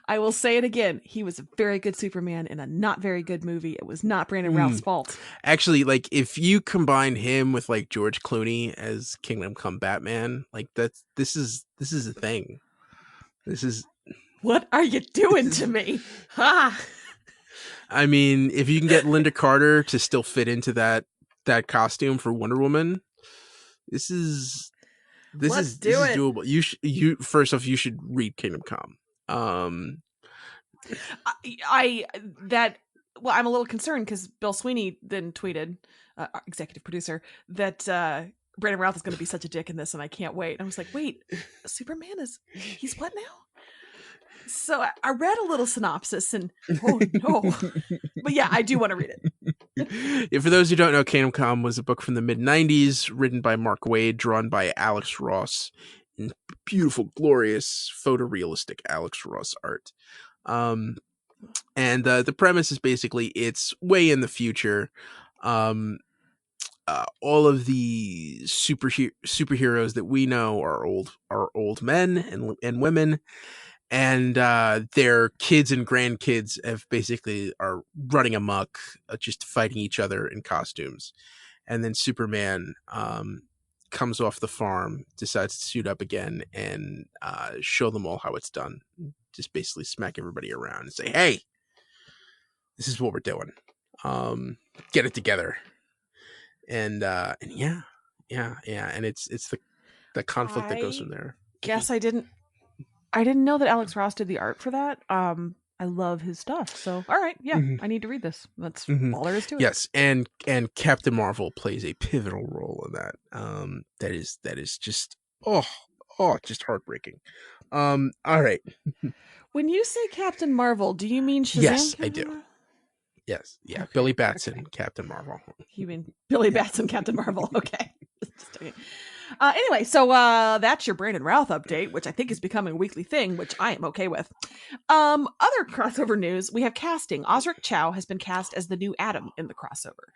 I will say it again. He was a very good Superman in a not very good movie. It was not Brandon Routh's fault. Actually, like if you combine him with like George Clooney as Kingdom Come Batman, like this is a thing. This is what are you doing to me? Ha! I mean, if you can get Linda Carter to still fit into that costume for Wonder Woman, this is doable. You first off, you should read Kingdom Come. I'm a little concerned because Bill Sweeney then tweeted, our executive producer, that Brandon Routh is going to be such a dick in this, and I can't wait. And I was like, wait, Superman he's what now? So I read a little synopsis, and oh no, but yeah, I do want to read it. Yeah, for those who don't know, Kingdom Come was a book from the mid-90s, written by Mark Waid, drawn by Alex Ross, in beautiful, glorious, photorealistic Alex Ross art. And the premise is basically it's way in the future. All of the superheroes that we know are old men and women, and their kids and grandkids are running amok, just fighting each other in costumes. And then Superman comes off the farm, decides to suit up again, and show them all how it's done. Just basically smack everybody around and say, "Hey, this is what we're doing. Get it together." And yeah, and it's the conflict that goes from there. Guess I didn't know that Alex Ross did the art for that. I love his stuff. So, all right, yeah, I need to read this. That's all there is to it. Yes, and Captain Marvel plays a pivotal role in that. That is just just heartbreaking. All right. When you say Captain Marvel, do you mean Shazam? Yes, I do. Yes, yeah, okay. Billy Batson, Captain Marvel. You mean Billy Batson, Captain Marvel? Okay. Anyway, so that's your Brandon Routh update, which I think is becoming a weekly thing, which I am okay with. Other crossover news, we have casting. Osric Chow has been cast as the new Adam in the crossover.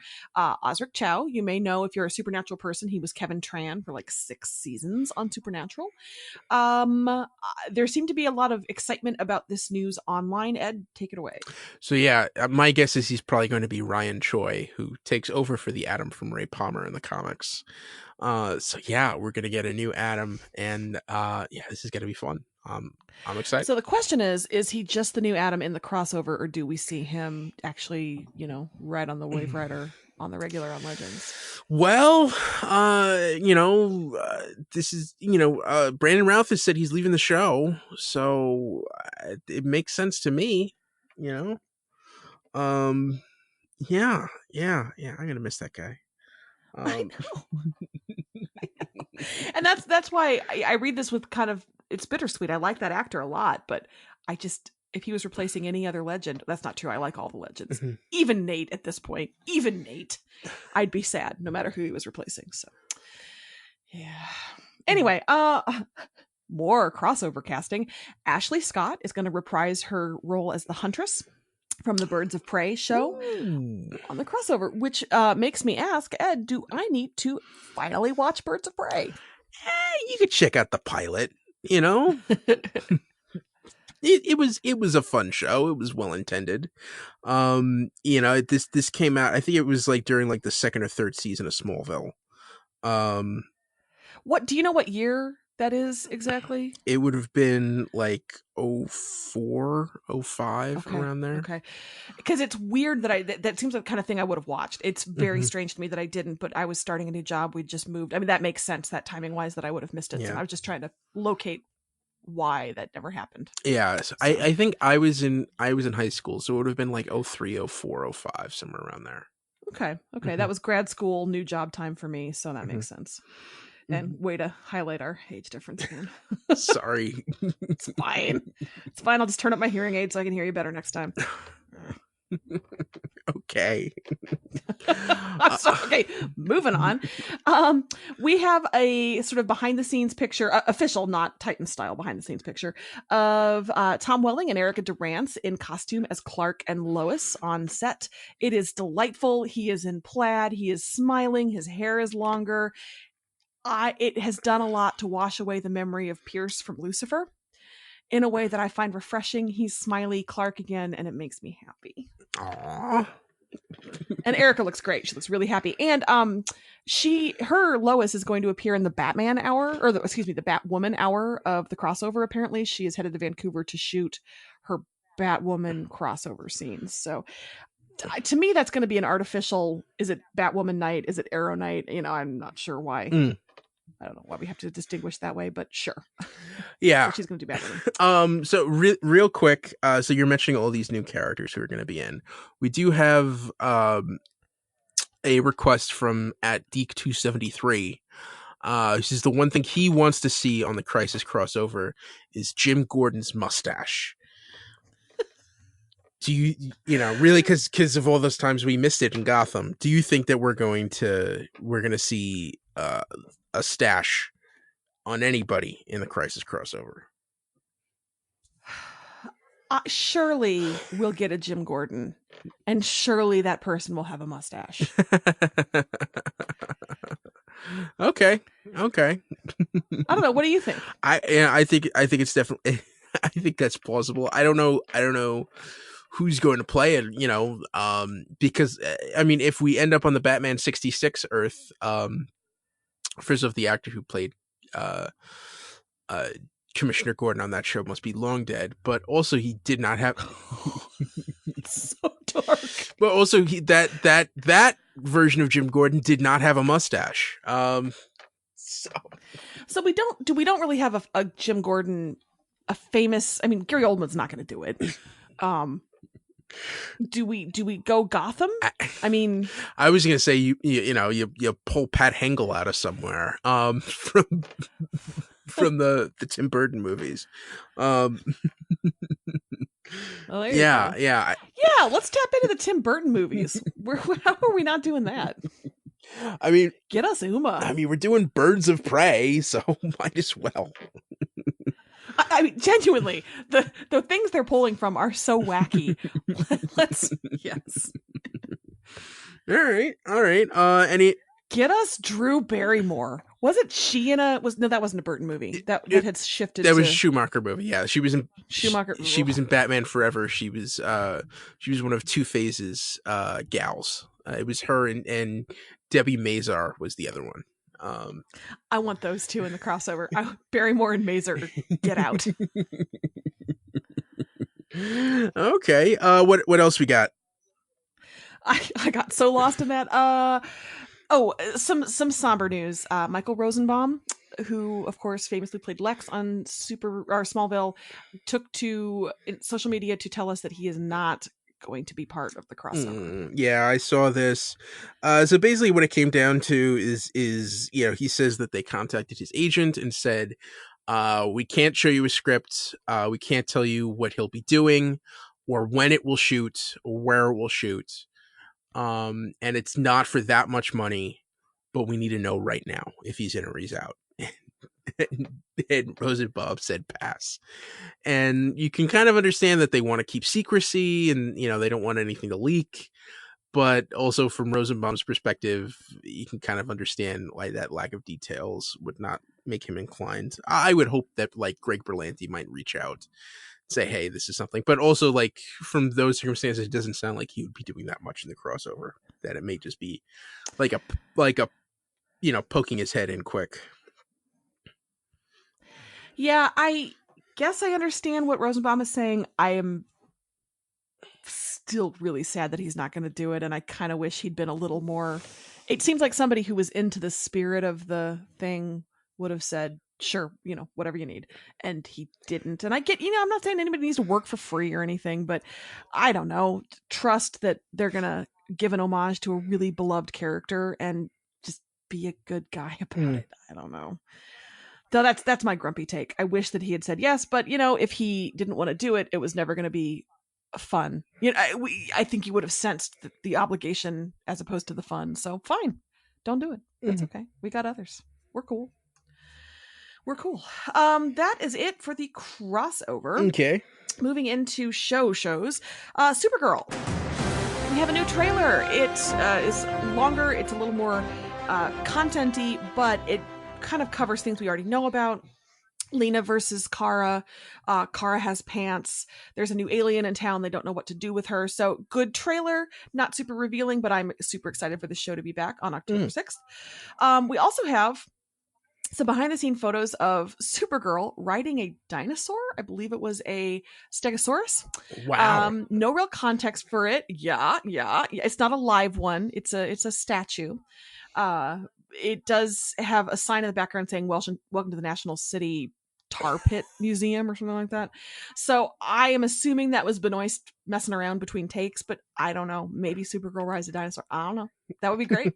Osric Chow, you may know if you're a Supernatural person, he was Kevin Tran for like 6 seasons on Supernatural. There seemed to be a lot of excitement about this news online. Ed, take it away. So yeah, my guess is he's probably going to be Ryan Choi, who takes over for the Adam from Ray Palmer in the comics. So yeah, we're gonna get a new Adam, and this is gonna be fun. I'm excited. So the question is he just the new Adam in the crossover, or do we see him actually, ride on the Wave Rider on the regular on Legends? Well, this is, Brandon Routh has said he's leaving the show, so it makes sense to me, Yeah, I'm gonna miss that guy. I know. And that's why I read this with kind of, it's bittersweet. I like that actor a lot, but if he was replacing any other legend, that's not true. I like all the legends. Even Nate at this point, I'd be sad no matter who he was replacing. So yeah. Anyway, more crossover casting. Ashley Scott is going to reprise her role as the Huntress from the Birds of Prey show on the crossover, which makes me ask, Ed, do I need to finally watch Birds of Prey? You could check out the pilot, It was a fun show. It was well intended. This came out, I think it was like during like the 2nd or 3rd season of Smallville. What do you know what year that is exactly? It would have been like 04, 05, around there. Okay. Because it's weird that that seems like the kind of thing I would have watched. It's very strange to me that I didn't, but I was starting a new job. We just moved. I mean, that makes sense, that timing wise, that I would have missed it. Yeah. So I was just trying to locate why that never happened. Yeah. So I think I was in high school, so it would have been like 03, 04, 05, somewhere around there. Okay. That was grad school, new job time for me. So that makes sense. And way to highlight our age difference again. Sorry. It's fine. It's fine. I'll just turn up my hearing aid so I can hear you better next time. Okay. Okay, moving on. We have a sort of behind the scenes picture, official, not Titan style behind the scenes picture of Tom Welling and Erica Durance in costume as Clark and Lois on set. It is delightful. He is in plaid. He is smiling. His hair is longer. It has done a lot to wash away the memory of Pierce from Lucifer in a way that I find refreshing. He's smiley Clark again, and it makes me happy. Aww. And Erica looks great. She looks really happy. And her Lois is going to appear in the Batman hour, or the Batwoman hour of the crossover. Apparently, she is headed to Vancouver to shoot her Batwoman crossover scenes. So to me, that's going to be an artificial. Is it Batwoman night? Is it Arrow night? I'm not sure why. I don't know why we have to distinguish that way, but sure. Yeah. So she's going to do Batwoman. So real quick, so you're mentioning all these new characters who are going to be in. We do have a request from @Deke273. This is the one thing he wants to see on the Crisis crossover is Jim Gordon's mustache. Do you really, because of all those times we missed it in Gotham, do you think that we're going to see a stash on anybody in the Crisis crossover? Surely we'll get a Jim Gordon, and surely that person will have a mustache. Okay. I don't know. What do you think? I think it's definitely. I think that's plausible. I don't know who's going to play it, because I mean, if we end up on the Batman 66 Earth, first off, the actor who played Commissioner Gordon on that show must be long dead, but also he did not have so dark. But also that version of Jim Gordon did not have a mustache. So we don't really have a Jim Gordon, a famous. I mean, Gary Oldman's not going to do it. Do we go Gotham? I mean, I was going to say you pull Pat Hengel out of somewhere from the Tim Burton movies. Well, yeah. Let's tap into the Tim Burton movies. How are we not doing that? I mean, get us Uma. I mean, we're doing Birds of Prey, so might as well. I mean, genuinely, the things they're pulling from are so wacky. Yes. All right. Get us Drew Barrymore. Was it she in a? No, that wasn't a Burton movie. That had shifted. That was a Schumacher movie. Yeah, she was in Schumacher. She was in Batman Forever. She was one of Two-Face's gals. It was her and Debbie Mazar was the other one. I want those two in the crossover. Barrymore and Mazar, get out. Okay. What else we got? I got so lost in that. Some somber news. Michael Rosenbaum, who of course famously played Lex on Smallville, took to social media to tell us that he is not going to be part of the crossover. Yeah, I saw this. So basically what it came down to is he says that they contacted his agent and said, we can't show you a script. We can't tell you what he'll be doing or when it will shoot or where it will shoot. And it's not for that much money, but we need to know right now if he's in or he's out. And Rosenbaum said pass. And you can kind of understand that they want to keep secrecy and, they don't want anything to leak. But also from Rosenbaum's perspective, you can kind of understand why that lack of details would not make him inclined. I would hope that like Greg Berlanti might reach out, say, hey, this is something. But also like from those circumstances, it doesn't sound like he would be doing that much in the crossover, that it may just be like a poking his head in quick. Yeah, I guess I understand what Rosenbaum is saying. I am still really sad that he's not going to do it, and I kind of wish he'd been a little more. It seems like somebody who was into the spirit of the thing would have said, sure, whatever you need. And he didn't. And I get, I'm not saying anybody needs to work for free or anything, but I don't know, trust that they're going to give an homage to a really beloved character and just be a good guy about it. I don't know. So that's my grumpy take. I wish that he had said yes, but if he didn't want to do it, it was never going to be fun. I think he would have sensed the obligation as opposed to the fun. So fine, don't do it. That's okay. We got others. We're cool. That is it for the crossover. Okay. Moving into shows. Supergirl. We have a new trailer. It is longer. It's a little more content-y, but it kind of covers things we already know about. Lena versus Kara. Kara has pants. There's a new alien in town. They don't know what to do with her. So good trailer, not super revealing, but I'm super excited for the show to be back on October 6th. We also have some behind the scene photos of Supergirl riding a dinosaur. I believe it was a Stegosaurus. Wow. No real context for it. Yeah. It's not a live one. It's a statue. It does have a sign in the background saying welcome to the National City Tar Pit Museum or something like that. So I am assuming that was Benoist messing around between takes, but I don't know. Maybe Supergirl rides a dinosaur. I don't know. That would be great.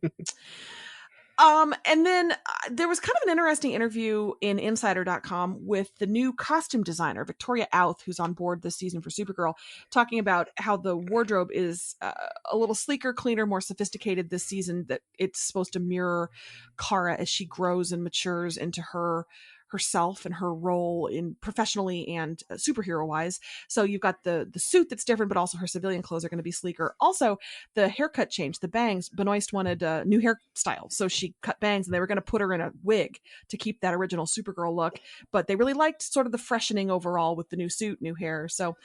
And then there was kind of an interesting interview in Insider.com with the new costume designer, Victoria Outh, who's on board this season for Supergirl, talking about how the wardrobe is a little sleeker, cleaner, more sophisticated this season, that it's supposed to mirror Kara as she grows and matures into her herself and her role in professionally and superhero wise. So you've got the suit that's different, but also her civilian clothes are going to be sleeker. Also, the haircut change, the bangs. Benoist wanted a new hairstyle, so she cut bangs, and they were going to put her in a wig to keep that original Supergirl look. But they really liked sort of the freshening overall with the new suit, new hair. So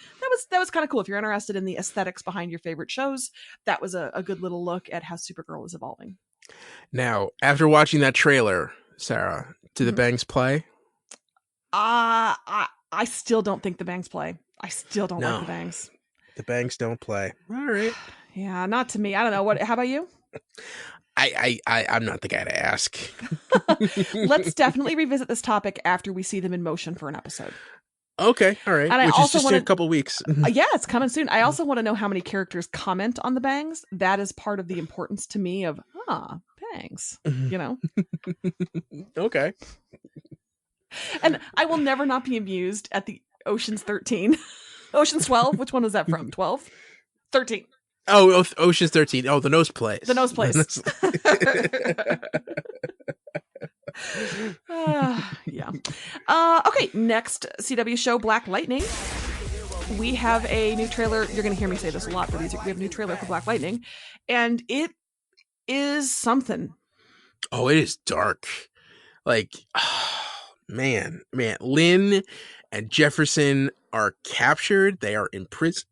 that was kind of cool. If you're interested in the aesthetics behind your favorite shows, that was a good little look at how Supergirl is evolving. Now, after watching that trailer, Sarah, do the bangs play? I still don't think the bangs play. I still don't like the bangs. The bangs don't play. All right. Yeah, not to me. I don't know. How about you? I'm not the guy to ask. Let's definitely revisit this topic after we see them in motion for an episode. Okay, all right. And which is just in a couple weeks. Yeah, it's coming soon. I also want to know how many characters comment on the bangs. That is part of the importance to me of, bangs, you know? Okay. And I will never not be amused at the Ocean's 13. Ocean's 12? Which one was that from? 12? 13. Oh, Ocean's 13. Oh, the nose plays. The nose plays. Yeah. Okay, next CW show, Black Lightning. We have a new trailer. You're going to hear me say this a lot, but we have a new trailer for Black Lightning, and it is something. Oh, it is dark. Like, man, Lynn and Jefferson are captured. They are in prison,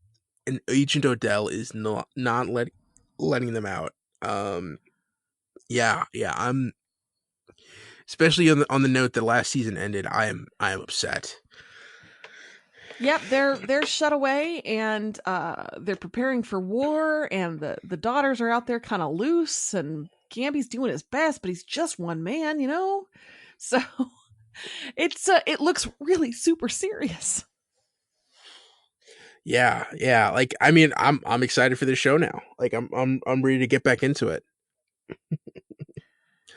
and Agent Odell is not letting them out. Yeah. I'm especially on the note that last season ended. I am upset. Yep, they're shut away, and they're preparing for war, and the daughters are out there kind of loose, and Gamby's doing his best, but he's just one man, you know. So it looks really super serious. Yeah. Like, I mean, I'm excited for this show now. Like, I'm ready to get back into it.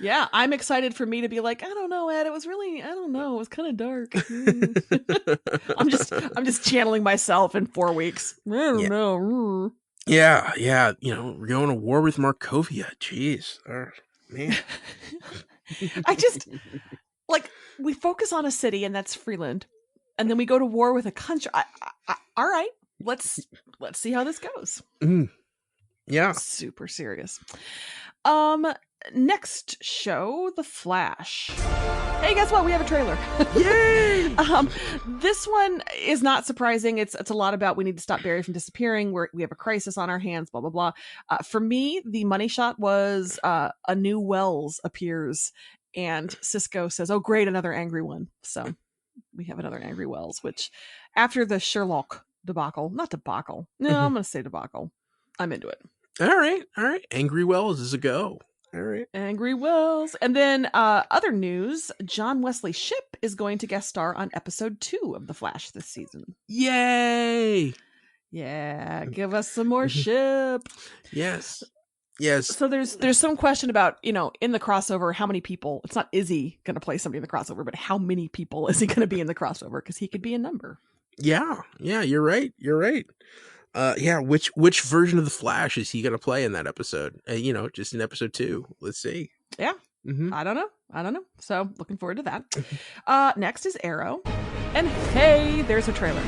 Yeah, I'm excited for me to be like, I don't know, Ed. It was really, I don't know. It was kind of dark. I'm just channeling myself in 4 weeks. I don't know. Yeah. You know, we're going to war with Markovia. Jeez, man. I just like, we focus on a city, and that's Freeland, and then we go to war with a country. All right, let's see how this goes. Yeah, super serious. Next show, The Flash. Hey, guess what? We have a trailer. Yay! This one is not surprising. It's a lot about we need to stop Barry from disappearing. We have a crisis on our hands, blah, blah, blah. For me, the money shot was a new Wells appears, and Cisco says, oh, great, another angry one. So we have another angry Wells, which after the Sherlock debacle, I'm going to say debacle. I'm into it. All right. Angry Wells is a go. All right. Angry Wells. And then other news, John Wesley Shipp is going to guest star on episode 2 of The Flash this season. Yay! Yeah, give us some more Shipp. Yes. So there's some question about, you know, in the crossover, how many people, it's not is he going to play somebody in the crossover, but how many people is he going to be in the crossover? Because he could be a number. Yeah, you're right. Which version of the Flash is he going to play in that episode? You know, just in episode 2. Let's see. Yeah. Mm-hmm. I don't know. So looking forward to that. Next is Arrow. And hey, there's a trailer.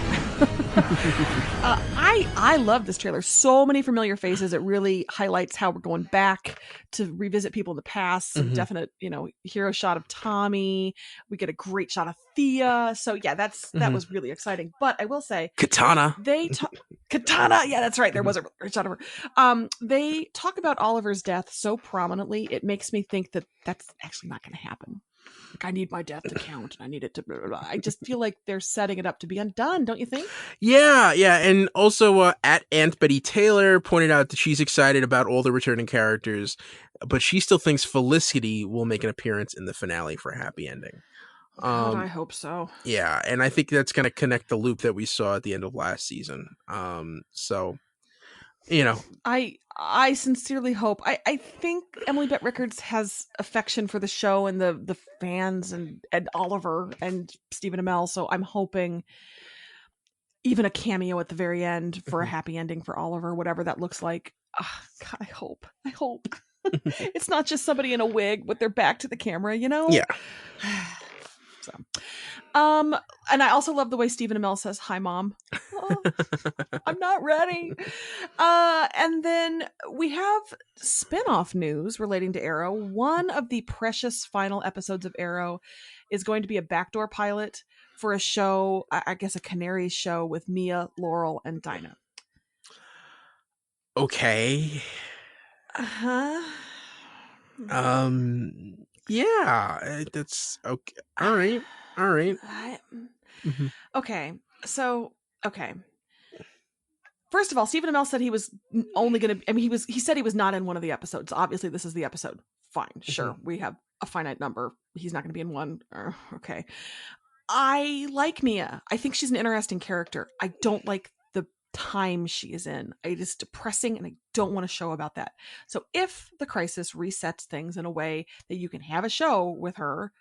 I love this trailer. So many familiar faces. It really highlights how we're going back to revisit people in the past. Some definite, you know, hero shot of Tommy. We get a great shot of Thea. So yeah, that was really exciting. But I will say, Katana. Katana. Yeah, that's right. There was a great shot of her. They talk about Oliver's death so prominently. It makes me think that that's actually not going to happen. Like, I need my death to count. I need it to blah, blah, blah. I just feel like they're setting it up to be undone, don't you think? Yeah. And also at Aunt Betty Taylor pointed out that she's excited about all the returning characters, but she still thinks Felicity will make an appearance in the finale for a happy ending. God, I hope so. Yeah, and I think that's going to connect the loop that we saw at the end of last season. So, you know, I sincerely hope. I think Emily Bett Rickards has affection for the show and the fans and Oliver and Stephen Amell. So I'm hoping even a cameo at the very end for a happy ending for Oliver, whatever that looks like. God, I hope. It's not just somebody in a wig with their back to the camera, you know? Yeah. So, and I also love the way Stephen Amell says, "Hi, Mom." Oh, I'm not ready. And then we have spin-off news relating to Arrow. One of the precious final episodes of Arrow is going to be a backdoor pilot for a show, I guess a Canary show with Mia, Laurel, and Dinah. Okay. Uh-huh. Yeah, that's okay. All right. Mm-hmm. Okay. So, okay. First of all, Stephen Amell said he was only going to, I mean, he said he was not in one of the episodes. Obviously, this is the episode. Fine. Sure. We have a finite number. He's not going to be in one. Okay. I like Mia. I think she's an interesting character. I don't like the time she is in. It is depressing and I don't want a show about that. So if the Crisis resets things in a way that you can have a show with her,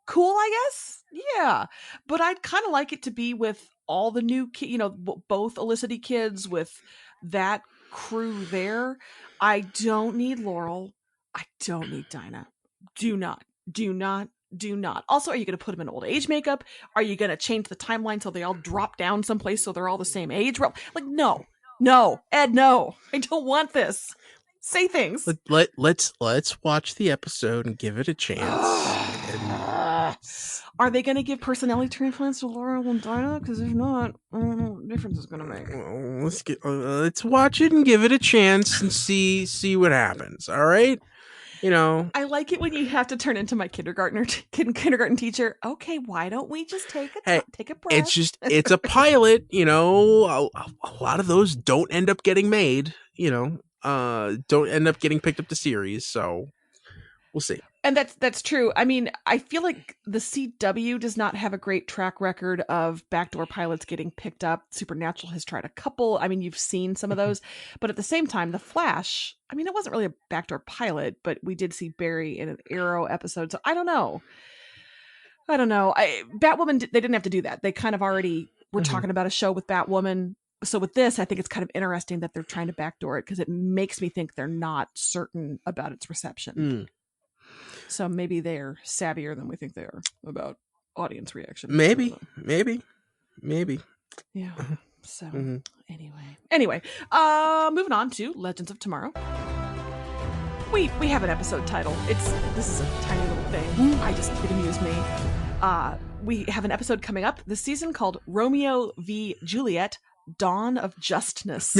cool, I guess. Yeah. But I'd kind of like it to be with all the new both Olicity kids, with that crew there. I don't need Laurel. I don't need Dinah. Do not. Also, are you going to put them in old age makeup? Are you going to change the timeline so they all drop down someplace so they're all the same age? Like, no, Ed, no. I don't want this. Say things. Let's watch the episode and give it a chance. Are they going to give personality transplants to Laurel and Dinah? Because if not, I don't know what difference it's going to make. Let's watch it and give it a chance and see what happens. All right. I like it when you have to turn into my kindergarten teacher. Okay, why don't we just take a breath? It's a pilot. A lot of those don't end up getting made. Don't end up getting picked up to series. So we'll see. And that's true. I mean, I feel like the CW does not have a great track record of backdoor pilots getting picked up. Supernatural has tried a couple. I mean, you've seen some of those. But at the same time, The Flash, I mean, it wasn't really a backdoor pilot, but we did see Barry in an Arrow episode. So I don't know. Batwoman, they didn't have to do that. They kind of already were talking about a show with Batwoman. So with this, I think it's kind of interesting that they're trying to backdoor it because it makes me think they're not certain about its reception. So maybe they're savvier than we think they are about audience reaction. Maybe. Yeah. So anyway, moving on to Legends of Tomorrow. We have an episode title. This is a tiny little thing. It amused me. We have an episode coming up this season called Romeo v. Juliet: Dawn of Justness.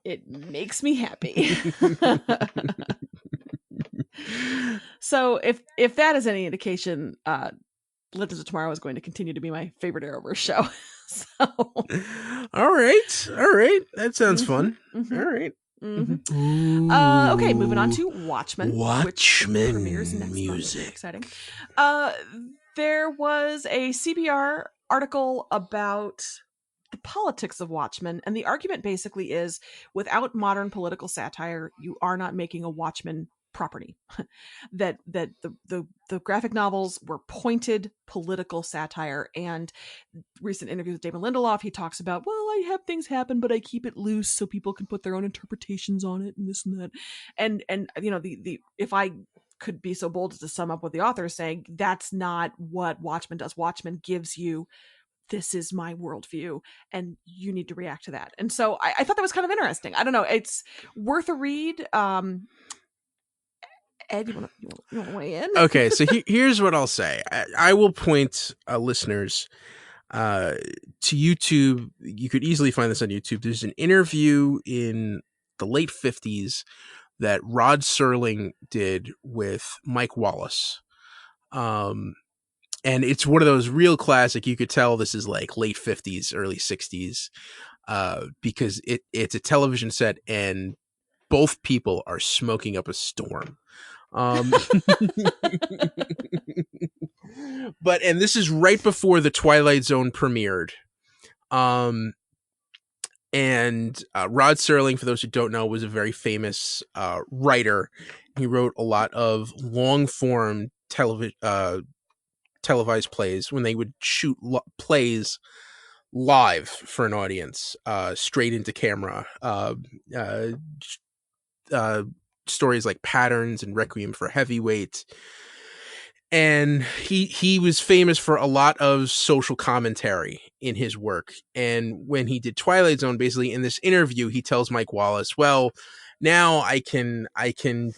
It makes me happy. So if that is any indication, Legends of Tomorrow is going to continue to be my favorite Arrowverse show. So all right, that sounds fun. All right. Okay, moving on to Watchmen, which premieres next music. Month. Exciting. There was a CBR article about the politics of Watchmen, and the argument basically is, without modern political satire, you are not making a Watchmen property. that the graphic novels were pointed political satire, and recent interviews with Damon Lindelof, he talks about, well, I have things happen, but I keep it loose so people can put their own interpretations on it and this and that. And the if I could be so bold as to sum up what the author is saying, that's not what Watchmen does. Watchmen gives you, this is my worldview, and you need to react to that. And so I thought that was kind of interesting. I don't know. It's worth a read. Ed, you want to weigh in? Okay, so here's what I'll say. I will point listeners to YouTube. You could easily find this on YouTube. There's an interview in the late 50s that Rod Serling did with Mike Wallace. And it's one of those real classic. You could tell this is like late 50s, early 60s, because it's a television set and both people are smoking up a storm. And this is right before the Twilight Zone premiered. And Rod Serling, for those who don't know, was a very famous writer. He wrote a lot of long form televised plays when they would shoot plays live for an audience, straight into camera. Stories like Patterns and Requiem for Heavyweight. And he was famous for a lot of social commentary in his work. And when he did Twilight Zone, basically in this interview, he tells Mike Wallace, well, now I can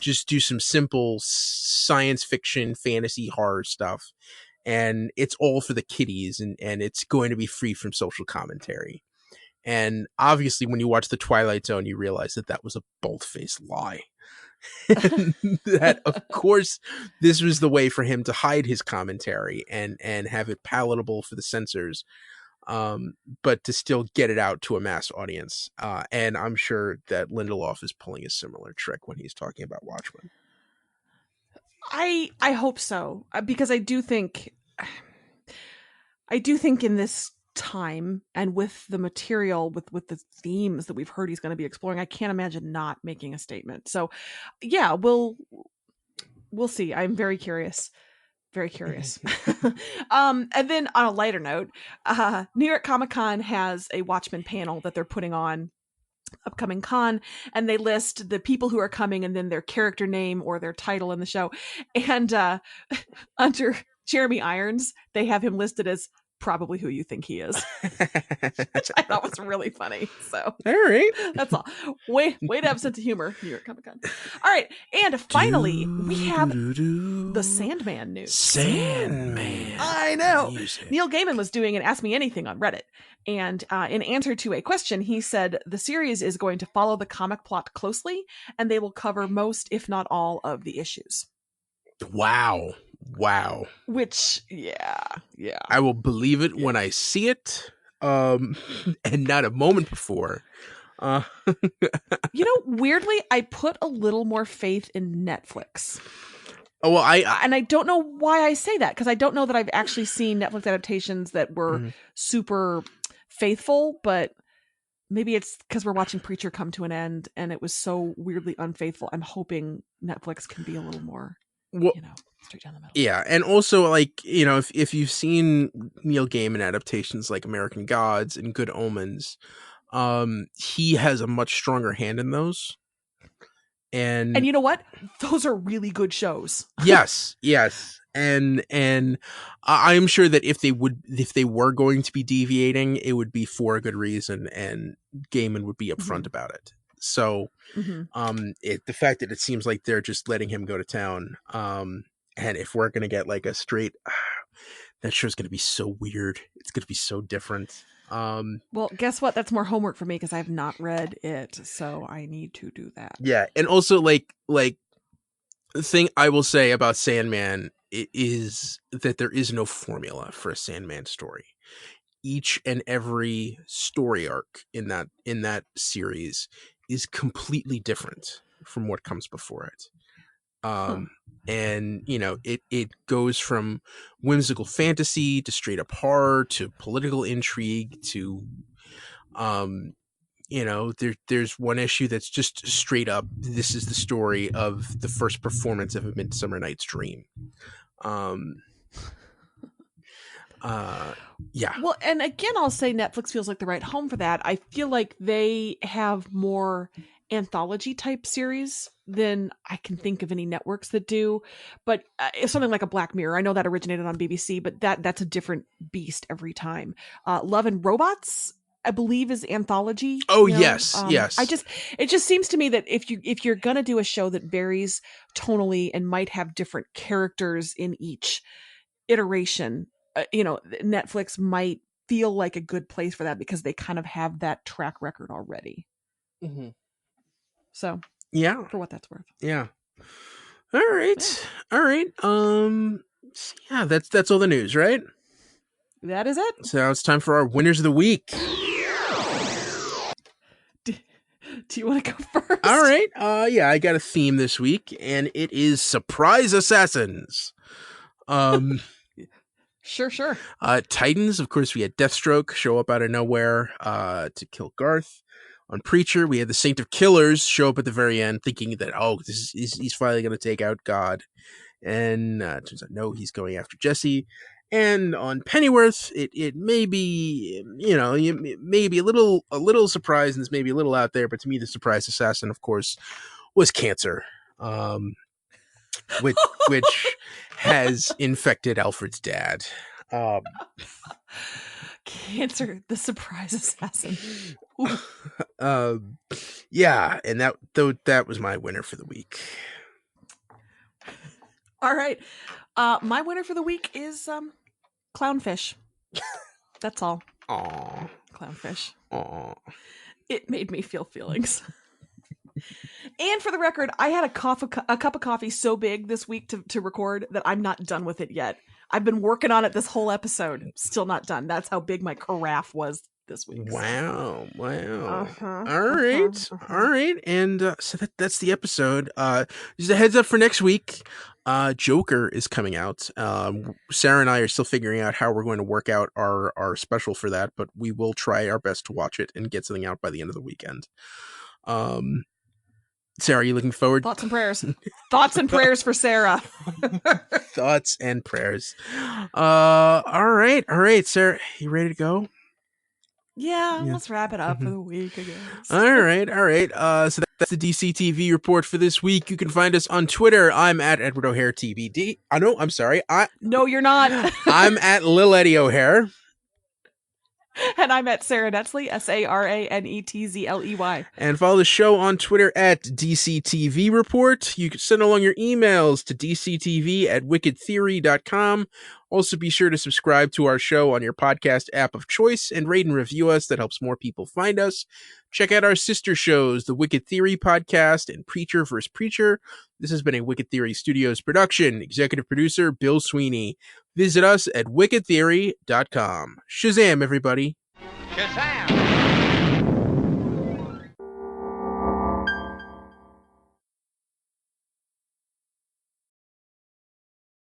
just do some simple science fiction, fantasy, horror stuff. And it's all for the kiddies, and it's going to be free from social commentary. And obviously, when you watch The Twilight Zone, you realize that was a bold-faced lie. That, of course, this was the way for him to hide his commentary and have it palatable for the censors, but to still get it out to a mass audience. And I'm sure that Lindelof is pulling a similar trick when he's talking about Watchmen. I hope so, because I do think in this time and with the material, with the themes that we've heard he's going to be exploring, I can't imagine not making a statement. So yeah, we'll see. I'm very curious. Very curious. And then on a lighter note, New York Comic Con has a Watchmen panel that they're putting on upcoming con, and they list the people who are coming and then their character name or their title in the show. And under Jeremy Irons, they have him listed as probably who you think he is, which I thought was really funny. So all right, that's all. Way to have sense of humor, New York Comic Con. All right, and finally we have the Sandman news. Sandman, I know. Neil Gaiman was doing an Ask Me Anything on Reddit, and in answer to a question, he said the series is going to follow the comic plot closely, and they will cover most, if not all, of the issues. Wow. Which, yeah. I will believe it when I see it, and not a moment before. Weirdly, I put a little more faith in Netflix. Oh, well, and I don't know why I say that, because I don't know that I've actually seen Netflix adaptations that were super faithful, but maybe it's because we're watching Preacher come to an end and it was so weirdly unfaithful. I'm hoping Netflix can be a little more, straight down the middle. Yeah, and also, if you've seen Neil Gaiman adaptations like American Gods and Good Omens, he has a much stronger hand in those. And you know what? Those are really good shows. Yes. And I'm sure that if they were going to be deviating, it would be for a good reason, and Gaiman would be upfront about it. So, the fact that it seems like they're just letting him go to town, and if we're gonna get like a straight, that show's gonna be so weird. It's gonna be so different. Well, guess what? That's more homework for me because I have not read it, so I need to do that. Yeah, and also like the thing I will say about Sandman is that there is no formula for a Sandman story. Each and every story arc in that series is completely different from what comes before it. And it goes from whimsical fantasy to straight up horror to political intrigue to there's one issue that's just straight up, this is the story of the first performance of A Midsummer Night's Dream. Yeah. Well, and again, I'll say Netflix feels like the right home for that. I feel like they have more anthology type series than I can think of any networks that do. But it's something like a Black Mirror. I know that originated on BBC, but that's a different beast every time. Love and Robots, I believe, is anthology. Oh, yes. It just seems to me that if you're gonna do a show that varies tonally and might have different characters in each iteration, Netflix might feel like a good place for that because they kind of have that track record already. Mm-hmm. So yeah, for what that's worth. Yeah. All right. Yeah, that's all the news, right? That is it. So now it's time for our winners of the week. Do you want to go first? All right. Yeah, I got a theme this week, and it is surprise assassins. Sure. Titans, of course, we had Deathstroke show up out of nowhere to kill Garth. On Preacher, we had the Saint of Killers show up at the very end, thinking that he's finally going to take out God, and turns out no, he's going after Jesse. And on Pennyworth, it may be maybe a little surprise, and it's maybe a little out there, but to me, the surprise assassin, of course, was Cancer. which has infected Alfred's dad. Cancer, the surprise assassin. Yeah, and that was my winner for the week. All right. My winner for the week is Clownfish. That's all. Aw. Clownfish. Aw. It made me feel feelings. And for the record, I had a cup of coffee so big this week to record that I'm not done with it yet. I've been working on it this whole episode. Still not done. That's how big my carafe was this week. Wow. Uh-huh. All right. And so that's the episode. Just a heads up for next week. Joker is coming out. Sarah and I are still figuring out how we're going to work out our special for that, but we will try our best to watch it and get something out by the end of the weekend. Sarah, are you looking forward? Thoughts and prayers. Thoughts and prayers for Sarah. Thoughts and prayers. All right. Sarah, you ready to go? Yeah, let's wrap it up for the week, I guess. All right. So that's the DC TV report for this week. You can find us on Twitter. I'm at Edward O'Hare TBD. I'm sorry. No, you're not. I'm at Lil Eddie O'Hare. And I'm at Sarah Netzley, SARANETZLEY. And follow the show on Twitter at DCTV Report. You can send along your emails to dctv@wickedtheory.com. Also, be sure to subscribe to our show on your podcast app of choice and rate and review us. That helps more people find us. Check out our sister shows, the Wicked Theory Podcast and Preacher vs. Preacher. This has been a Wicked Theory Studios production. Executive producer, Bill Sweeney. Visit us at wickedtheory.com. Shazam, everybody. Shazam!